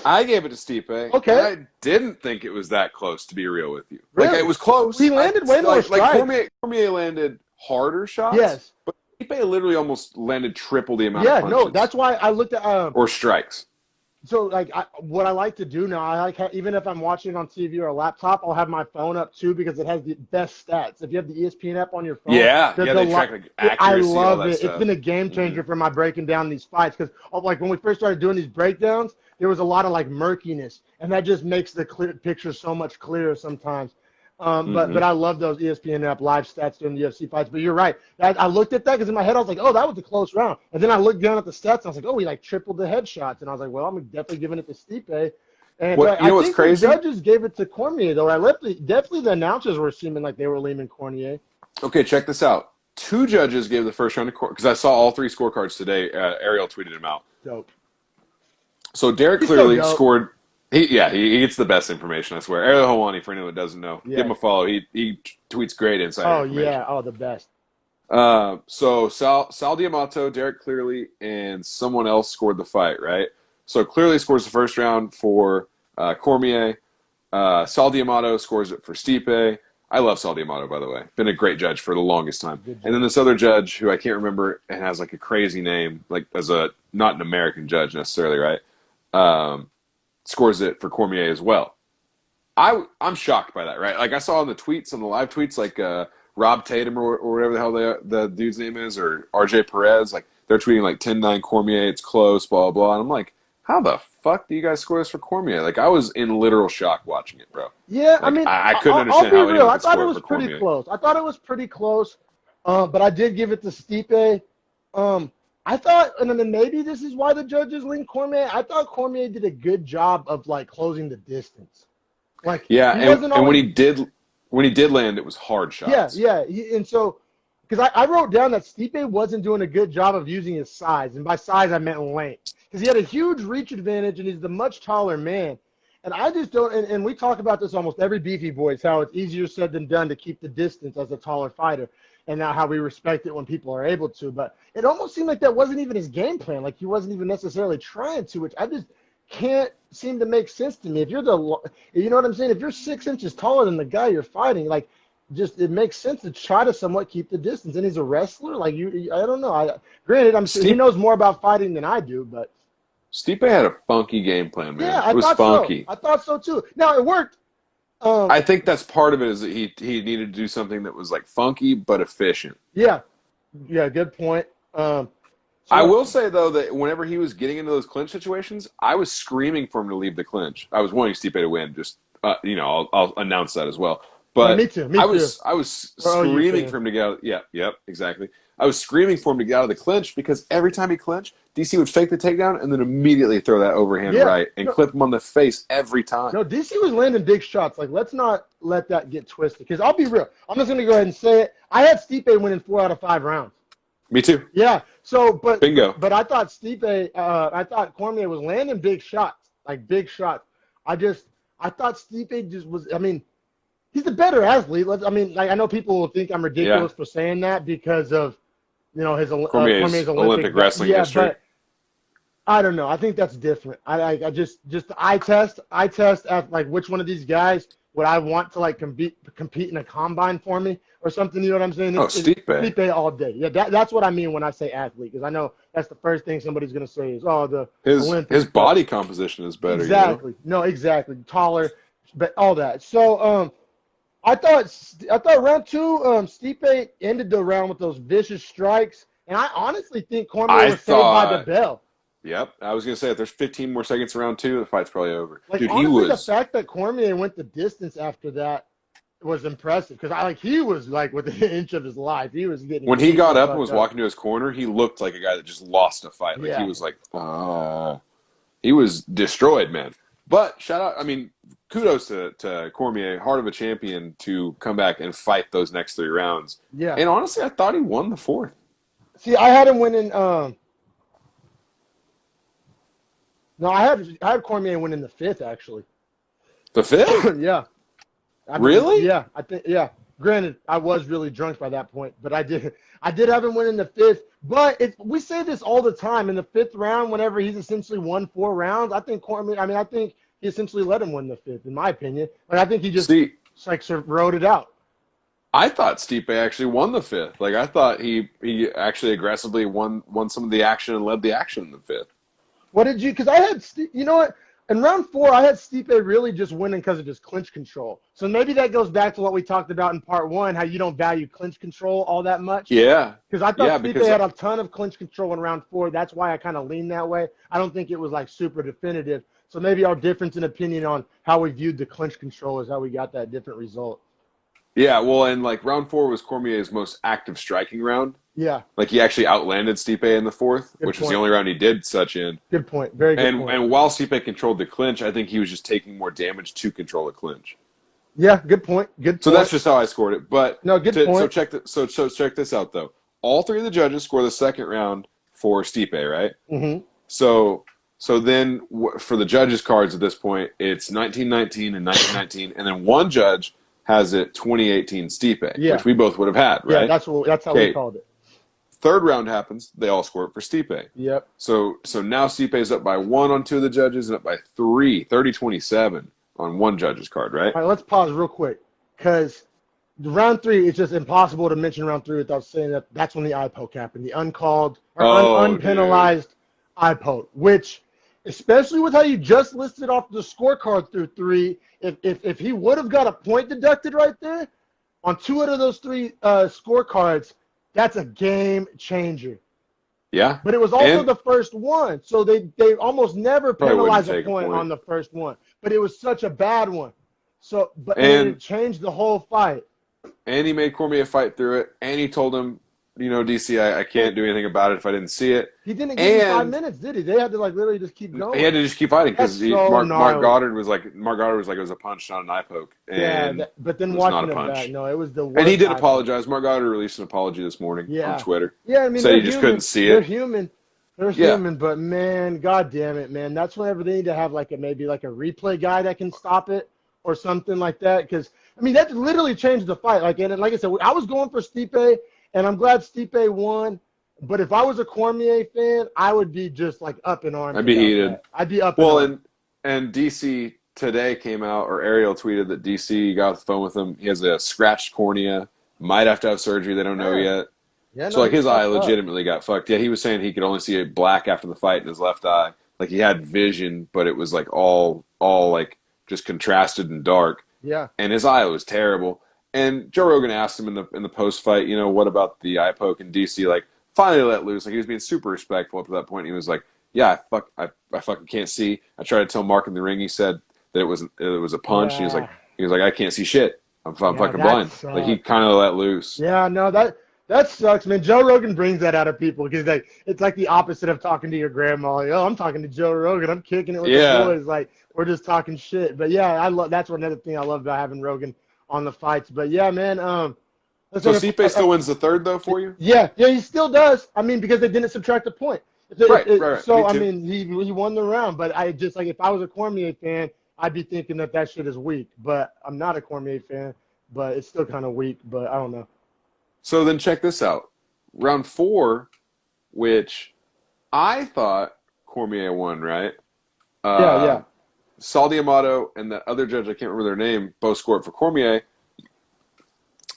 I gave it to Stipe. Okay. I didn't think it was that close, to be real with you. Really? Like, it was close. He landed way more strikes. Cormier landed harder shots. Yes. But Stipe literally almost landed triple the amount Yeah, of no, punches that's why I looked at or strikes. so like what I like to do now, I like even if I'm watching it on TV or a laptop, I'll have my phone up too because it has the best stats. If you have the ESPN app on your phone, Yeah, there's yeah, a they lot. track like I accuracy, all love that it. It's been stuff. a game Hmm. changer for my breaking down these fights because like when we first started doing these breakdowns, there was a lot of like murkiness, and that just makes the clear picture so much clearer sometimes. But Hmm. I love those ESPN app live stats during the UFC fights. But you're right. I looked at that because in my head I was like, oh, that was a close round. And then I looked down at the stats and I was like, oh, he like tripled the headshots. And I was like, well, I'm definitely giving it to Stipe. And What but you I know? What's think the crazy? judges gave it to Cormier though. Definitely the announcers were seeming like they were leaning Cormier. Okay, check this out. Two judges gave the first round to court because I saw all three scorecards today. Ariel tweeted them out. Dope. So Derek He's so clearly dope. scored. He gets the best information. I swear. Ariel Hawani, for anyone that doesn't know, give Yeah. him a follow. He tweets great insider Oh yeah. information. Oh, the best. So Sal Diamato, Derek Clearly, and someone else scored the fight, right? So Clearly scores the first round for Cormier. Sal Diamato scores it for Stipe. I love Sal Diamato, by the way. Been a great judge for the longest time. Good And then job. this other judge who I can't remember and has like a crazy name, like as a not an American judge necessarily, right? Scores it for Cormier as well. I'm shocked by that, right? Like I saw on the tweets, on the live tweets, like Rob Tatum or whatever the hell the dude's name is, or RJ Perez, like they're tweeting like 10-9 Cormier, it's close, blah, blah, blah. And I'm like, how the fuck do you guys score this for Cormier? Like I was in literal shock watching it, bro. Yeah, I Like mean, I couldn't I'll understand be how real. anyone I could thought it score it was for pretty Cormier. close. I thought it was pretty close, but I did give it to Stipe. I thought, and then maybe this is why the judges leaned Cormier. I thought Cormier did a good job of like closing the distance. Like Yeah, he wasn't and always. when he did land, it was hard Yeah, shots. yeah, and so because I wrote down that Stipe wasn't doing a good job of using his size, and by size I meant length, because he had a huge reach advantage, and he's the much taller man. And I just don't, and we talk about this almost every Beefy voice, how it's easier said than done to keep the distance as a taller fighter, and now how we respect it when people are able to. But it almost seemed like that wasn't even his game plan, like he wasn't even necessarily trying to, which I just can't seem to make sense to me. If you're you know what I'm saying? If you're 6 inches taller than the guy you're fighting, like just it makes sense to try to somewhat keep the distance. And he's a wrestler, like I don't know. Granted, I'm sure he Stipe, knows more about fighting than I do, but Stipe had a funky game plan, yeah, man. I It was thought so. funky. I thought so too. Now it worked. I think that's part of it is that he needed to do something that was like funky but efficient. Yeah, yeah, good point. I So will say though that whenever he was getting into those clinch situations, I was screaming for him to leave the clinch. I was wanting Stipe to win. Just I'll announce that as well. me But too, me too. I was Or OU screaming fan. for him to get out. Yeah, yep, exactly. I was screaming for him to get out of the clinch because every time he clinched, DC would fake the takedown and then immediately throw that overhand Yeah, right and no, clip him on the face every time. no, DC was landing big shots. Like, let's not let that get twisted. Because I'll be real. I'm just gonna go ahead and say it. I had Stipe winning 4 out of 5 rounds. Me too. Yeah. So, but Bingo. but I thought I thought Cormier was landing big shots, like big shots. I thought Stipe just was. I mean, he's the better athlete. I mean, like I know people will think I'm Yeah. ridiculous for saying that because of his Cormier's Cormier's Olympic wrestling yeah, history. but I don't know. I think that's different. I just eye test. I test at like which one of these guys would I want to like compete in a combine for me or something. You know what I'm saying? Oh, It's Stipe. Stipe all day. Yeah, that's what I mean when I say athlete because I know that's the first thing somebody's gonna say is the His Olympics. But body composition is better, exactly. No, exactly. Taller, but all that. So I thought round two, Stipe ended the round with those vicious strikes, and I honestly think Cormier I was saved by the thought, bell. yep. I was gonna say if there's 15 more seconds in round two, the fight's probably over. Like Dude, he honestly, the was fact that Cormier went the distance after that was impressive because he was like within an inch of his life. He was getting when he beat got the up and fuck was up. walking to his corner, he looked like a guy that just lost a fight. Like he Yeah, was like, he was destroyed, man. But shout out, I mean, kudos to Cormier, heart of a champion, to come back and fight those next 3 rounds. yeah. And honestly, I thought he won the fourth. See, I had him winning. No, I had Cormier winning the fifth actually. The fifth? Yeah. Really? Yeah, I think. Yeah. Granted, I was really drunk by that point, but I did have him winning the fifth. But we say this all the time in the fifth round. Whenever he's essentially won 4 rounds, I think Cormier. I mean, I think he essentially let him win the fifth, in my opinion. Like I think he just See, like wrote it out. I thought Stipe actually won the fifth. Like I thought he actually aggressively won some of the action and led the action in the fifth. What did you? Because I had, you know what? In round 4, I had Stipe really just winning because of just clinch control. So maybe that goes back to what we talked about in part 1, how you don't value clinch control all that much. Yeah. Because I thought Stipe had a ton of clinch control in round 4. That's why I kind of leaned that way. I don't think it was like super definitive. So maybe our difference in opinion on how we viewed the clinch control is how we got that different result. Yeah, well, and like round 4 was Cormier's most active striking round. Yeah. Like he actually outlanded Stipe in the 4th, which was the only round he did such in. Good point. Very good point. And while Stipe controlled the clinch, I think he was just taking more damage to control the clinch. Yeah, good point. Good point. So that's just how I scored it. But no, good point. So check this out though. All 3 of the judges score the second round for Stipe, right? Mm-hmm. So then for the judges' cards at this point, it's 1919 and 1919, and then one judge has it 2018 Stipe, which we both would have had, right? Yeah, that's how we called it. Third round happens, they all score it for Stipe. Yep. So now Stipe's up by 1 on 2 of the judges and up by 3, 30-27 on one judge's card, right? All right, let's pause real quick because round 3, it's just impossible to mention round 3 without saying that that's when the eye poke happened, the uncalled or unpenalized eye poke, which, especially with how you just listed off the scorecard through 3, if he would have got a point deducted right there on 2 out of those 3 scorecards, that's a game changer. Yeah. But it was also the first one, so they almost never penalize a point on the first one. But it was such a bad one. So, and it changed the whole fight. And he made Cormier fight through it, and he told him, DC, I can't do anything about it if I didn't see it. He didn't give him 5 minutes, did he? They had to literally just keep going. He had to just keep fighting because Mark Goddard was like it was a punch, not an eye poke. And but then watching it back, no, it was the worst. And he did apologize. Mark Goddard released an apology this morning on Twitter. Yeah, I mean, said he just couldn't see it. They're human. They're human, but man, god damn it, man. That's whenever they need to have maybe a replay guy that can stop it or something like that. Because I mean, that literally changed the fight. Like I said, I was going for Stipe. And I'm glad Stipe won. But if I was a Cormier fan, I would be just up in arms. I'd be heated. I'd be up in arms. And DC today came out, or Ariel tweeted that DC got off the phone with him. He has a scratched cornea. Might have to have surgery. They don't know yet. Yeah, so his eye legitimately got fucked. Yeah, he was saying he could only see it black after the fight in his left eye. Like he had vision, but it was all just contrasted and dark. Yeah. And his eye was terrible. And Joe Rogan asked him in the post fight, what about the eye poke in DC? Like finally let loose. Like he was being super respectful up to that point. He was like, "Yeah, I fucking can't see." I tried to tell Mark in the ring. He said that it was a punch. Yeah. He was like, "I can't see shit. I'm fucking blind." Sucks. Like he kind of let loose. Yeah, no, that sucks, man. Joe Rogan brings that out of people because it's like the opposite of talking to your grandma. Like, oh, I'm talking to Joe Rogan. I'm kicking it with the boys. Like we're just talking shit. But yeah, that's another thing I love about having Rogan on the fights. But yeah, man. So Stipe still wins the third though for you? Yeah, he still does. I mean, because they didn't subtract a point. Right. So I mean, he won the round. But I just if I was a Cormier fan, I'd be thinking that shit is weak. But I'm not a Cormier fan. But it's still kind of weak. But I don't know. So then check this out. Round 4, which I thought Cormier won, right? Yeah. Sal D'Amato and the other judge, I can't remember their name, both scored for Cormier.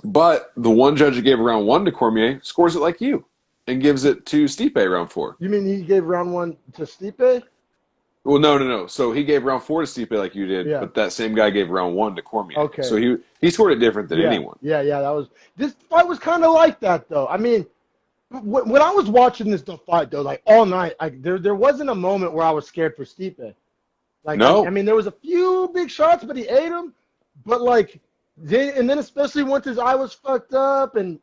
But the one judge that gave round 1 to Cormier scores it like you and gives it to Stipe round 4. You mean he gave round 1 to Stipe? Well, no. So he gave round 4 to Stipe like you did, but that same guy gave round 1 to Cormier. Okay. So he scored it different than anyone. Yeah. This fight was kind of like that, though. I mean, when I was watching this fight, though, all night, there wasn't a moment where I was scared for Stipe. No. I mean, there was a few big shots, but he ate them. But and then especially once his eye was fucked up, and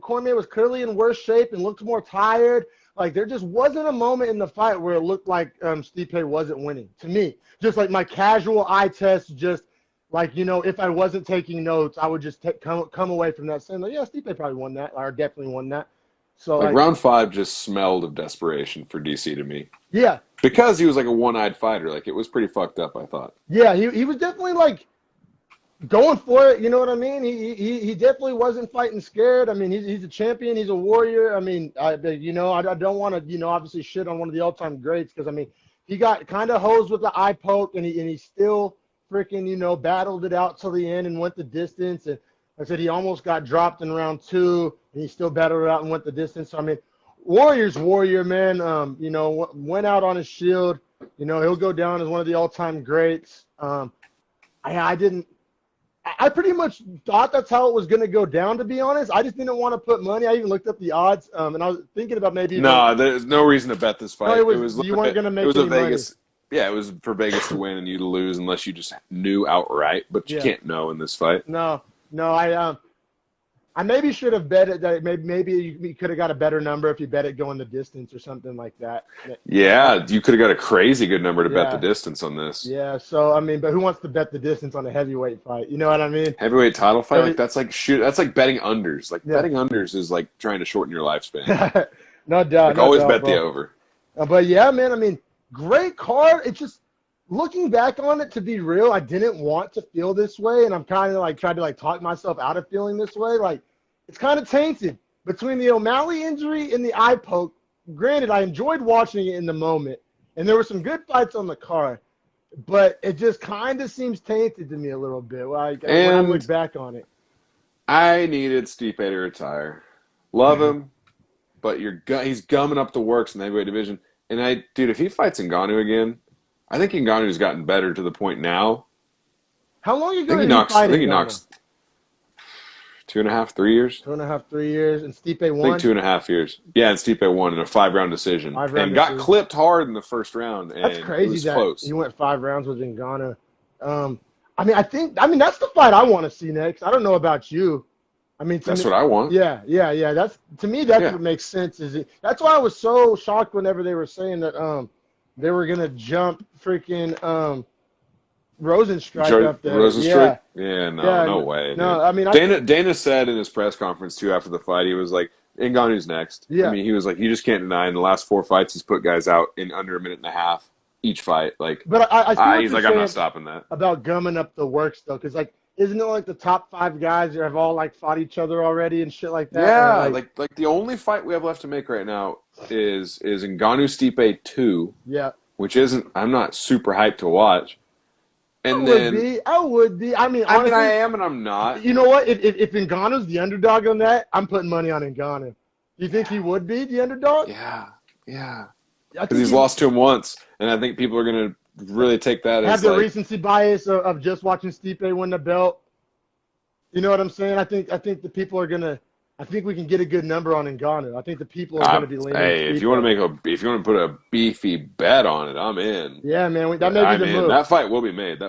Cormier was clearly in worse shape and looked more tired. There just wasn't a moment in the fight where it looked like Stipe wasn't winning. To me, just my casual eye test, just if I wasn't taking notes, I would just come away from that saying, yeah, Stipe probably won that, or definitely won that. So round 5 just smelled of desperation for DC to me. Yeah. Because he was a one-eyed fighter. It was pretty fucked up, I thought. Yeah, he was definitely going for it. You know what I mean? He definitely wasn't fighting scared. I mean, he's a champion. He's a warrior. I mean, I don't want to, obviously shit on one of the all-time greats because, I mean, he got kind of hosed with the eye poke and he still freaking, battled it out till the end and went the distance. And I said he almost got dropped in round 2, and he still battled it out and went the distance. So, I mean, Warrior's Warrior, man. You know, went out on his shield. You know, he'll go down as one of the all-time greats. I pretty much thought that's how it was going to go down, to be honest. I just didn't want to put money. I even looked up the odds, and I was thinking about maybe. No, there's no reason to bet this fight. No, it was you weren't going to make any Vegas. money. Yeah, it was for Vegas to win and you to lose unless you just knew outright. But you can't know in this fight. No, I maybe should have bet it. That maybe you could have got a better number if you bet it going the distance or something like that. Yeah, you could have got a crazy good number to bet the distance on this. Yeah, so I mean, but who wants to bet the distance on a heavyweight fight? You know what I mean? Heavyweight title fight, like that's like that's like betting unders. Like betting unders is like trying to shorten your lifespan. No doubt. Like always bet the over. But yeah, man, I mean, great card. It's just looking back on it, to be real, I didn't want to feel this way, and I'm kind of like tried to like talk myself out of feeling this way. Like it's kind of tainted between the O'Malley injury and the eye poke. Granted, I enjoyed watching it in the moment, and there were some good fights on the card, but it just kind of seems tainted to me a little bit. Like when I look back on it, I needed Stipe to retire. Love him, but he's gumming up the works in the heavyweight division. And dude, if he fights Ngannou again, I think Ngannou's gotten better to the point now. How long ago did he fight? I think he knocks 2.5, 3 years. 2.5, 3 years, and Stipe won. I think 2.5 years. Yeah, and Stipe won in a 5-round decision, got clipped hard in the first round. And that's crazy. It was close. He went 5 rounds with Ngannou. I mean, that's the fight I want to see next. I don't know about you. I mean, that's what I want. Yeah. That's to me. That's what makes sense. That's why I was so shocked whenever they were saying that they were gonna jump freaking Rosenstrike up there. Rosenstrike? Yeah, no way. No, dude. I mean, Dana said in his press conference too after the fight, he was like, Ngannou's next. Yeah. I mean, he was like, you just can't deny in the last 4 fights he's put guys out in under a minute and a half each fight. Like, but he's like, I'm not stopping that. About gumming up the works though, because like, isn't it like the top 5 guys that have all like fought each other already and shit like that? Yeah, like the only fight we have left to make right now is Ngannou Stipe 2. Yeah. Which isn't. I'm not super hyped to watch. And I would be. I mean, honestly, I am and I'm not. You know what? If Ngannou's the underdog on that, I'm putting money on Ngannou. You think he would be the underdog? Yeah. Because he's lost to him once, and I think people are going to really take that as the recency bias of just watching Stipe win the belt. You know what I'm saying? I think the people are gonna. I think we can get a good number on Ngannou. I think the people are going to be leaning. Hey, if you want to put a beefy bet on it, I'm in. Yeah, man, that may be the move. That fight will be made.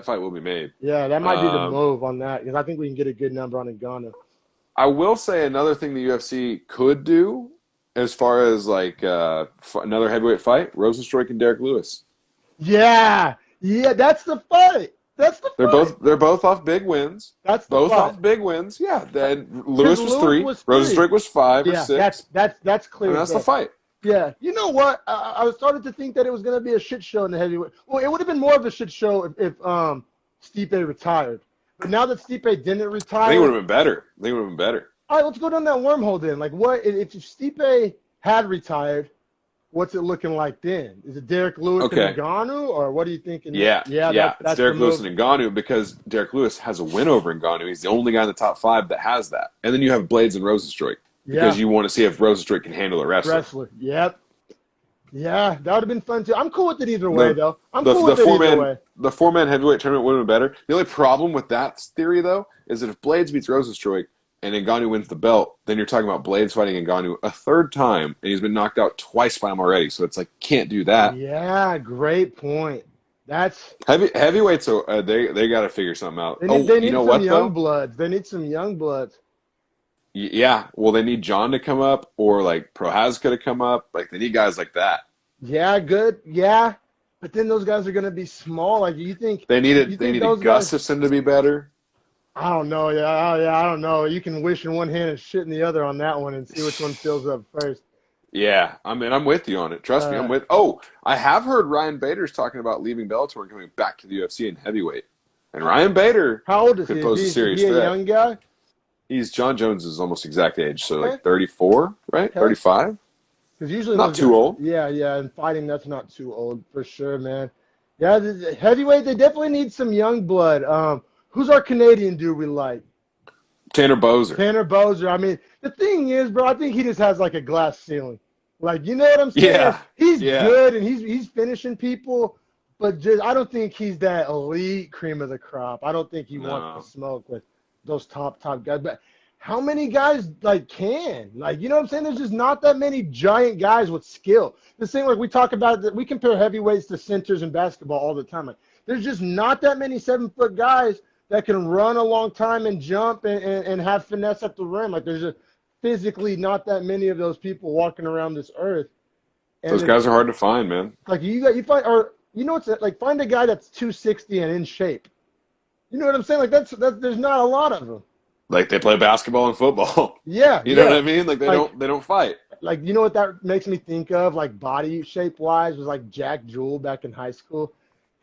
Yeah, that might be the move on that, because I think we can get a good number on Ngannou. I will say another thing the UFC could do, as far as like another heavyweight fight, Rosenstrike and Derek Lewis. Yeah, that's the fight. They're both off big wins. That's both off big wins. Yeah. Then Lewis was 3. Rosenstrike was 5 or 6. That's clear. And that's the fight. Yeah. You know what? I started to think that it was going to be a shit show in the heavyweight. Well, it would have been more of a shit show if Stipe retired. But now that Stipe didn't retire, I think it would have been better. All right, let's go down that wormhole then. Like, what if Stipe had retired? What's it looking like then? Is it Derek Lewis and Ngannou, or what are you thinking? Yeah. It's Derek Lewis and Ngannou, because Derek Lewis has a win over Ngannou. He's the only guy in the top 5 that has that. And then you have Blades and Rosenstrike, because you want to see if Rosenstrike can handle a wrestler. Yep. Yeah, that would have been fun too. I'm cool with it either way, though. I'm cool with it either way. The 4-man heavyweight tournament would have been better. The only problem with that theory, though, is that if Blades beats Rosenstrike and Ngannou wins the belt, then you're talking about Blades fighting Ngannou a 3rd time, and he's been knocked out twice by him already. So it's like, can't do that. Yeah, great point. That's heavyweights. So they got to figure something out. They need some young bloods. They need some young bloods. Yeah, well, they need John to come up, or like Prohazka to come up. Like, they need guys like that. Yeah, good. Yeah, but then those guys are going to be small. Like, you think they needed Gustafsson to be better. I don't know. I don't know. You can wish in one hand and shit in the other on that one, and see which one fills up first. Yeah, I mean, I'm with you on it. Trust me, I'm with. I have heard Ryan Bader's talking about leaving Bellator and coming back to the UFC in heavyweight. And Ryan Bader, how old is could he? pose a serious threat. A young guy? He's John Jones' almost exact age, so like 34, right? 35. Because usually not too old. Yeah, and fighting, that's not too old for sure, man. Yeah, the heavyweight, they definitely need some young blood. Who's our Canadian dude we like? Tanner Bozer. Tanner Bozer. I mean, the thing is, bro, I think he just has like a glass ceiling. Like, you know what I'm saying? Yeah. He's good and he's finishing people, but just I don't think he's that elite cream of the crop. I don't think he wants to smoke with those top guys. But how many guys like can? Like, you know what I'm saying? There's just not that many giant guys with skill. The same like we talk about that we compare heavyweights to centers in basketball all the time. Like, there's just not that many 7-foot guys that can run a long time and jump and have finesse at the rim. Like, there's just physically not that many of those people walking around this earth. And those guys are hard to find, man. Like, you find, or you know what's like, find a guy that's 260 and in shape. You know what I'm saying? Like, that's there's not a lot of them. Like, they play basketball and football. Yeah. You know what I mean? Like, they don't fight. Like, you know what that makes me think of, like, body shape wise, was like Jack Jewell back in high school.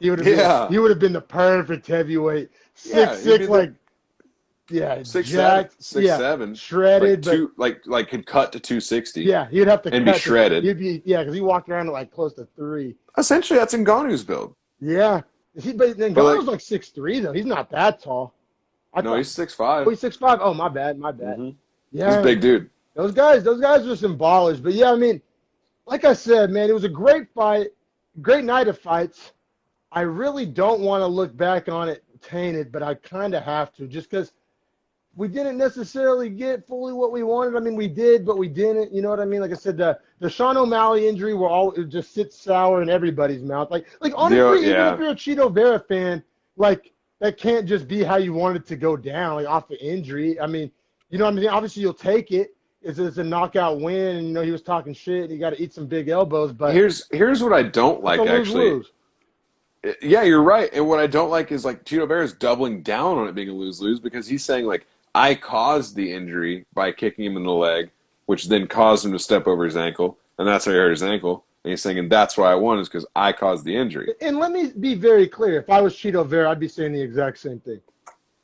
He would have been the perfect heavyweight. 6'6", like, yeah, 6'7", 6'7", shredded, like could cut to 260. Yeah, he'd have to and be shredded. Because he walked around at like close to 3. Essentially, that's Ngannou's build. Yeah, but Ngannou's like 6'3" though. He's not that tall. No, he's 6'5". Oh, he's 6'5". Oh, my bad. Mm-hmm. Yeah, he's a big dude. Those guys are symbolic. But yeah, I mean, like I said, man, it was a great fight, great night of fights. I really don't want to look back on it tainted, but I kind of have to, just because we didn't necessarily get fully what we wanted. I mean, we did, but we didn't. You know what I mean? Like I said, the Sean O'Malley injury it just sits sour in everybody's mouth. Like honestly, even if you're a Cheeto Vera fan, like, that can't just be how you want it to go down, like off the injury. I mean, you know what I mean? Obviously, you'll take it. It's a knockout win, and, you know, he was talking shit, and you got to eat some big elbows. But here's what I don't like, actually. Lose. Yeah, you're right. And what I don't like is, like, Cheeto Vera is doubling down on it being a lose-lose, because he's saying, like, I caused the injury by kicking him in the leg, which then caused him to step over his ankle, and that's how he hurt his ankle. And he's saying, and that's why I won, is because I caused the injury. And let me be very clear. If I was Cheeto Vera, I'd be saying the exact same thing.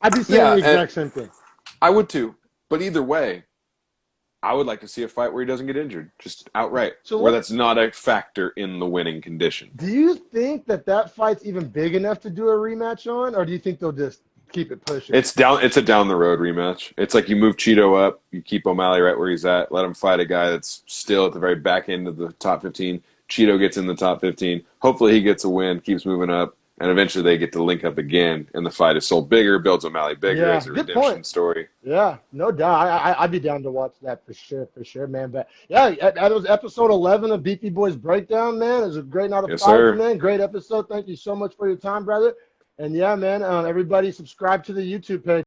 I'd be saying the exact same thing. I would too. But either way, I would like to see a fight where he doesn't get injured, just outright, where that's not a factor in the winning condition. Do you think that fight's even big enough to do a rematch on, or do you think they'll just keep it pushing? It's a down-the-road rematch. It's like you move Cheeto up, you keep O'Malley right where he's at, let him fight a guy that's still at the very back end of the top 15. Cheeto gets in the top 15. Hopefully he gets a win, keeps moving up, and eventually they get to link up again, and the fight is sold bigger, builds O'Malley bigger as a redemption story. Yeah, no doubt. I'd be down to watch that for sure, man. But yeah, that was episode 11 of Beefy Boys Breakdown, man. It was a great night of fights, man. Great episode. Thank you so much for your time, brother. And yeah, man, everybody subscribe to the YouTube page.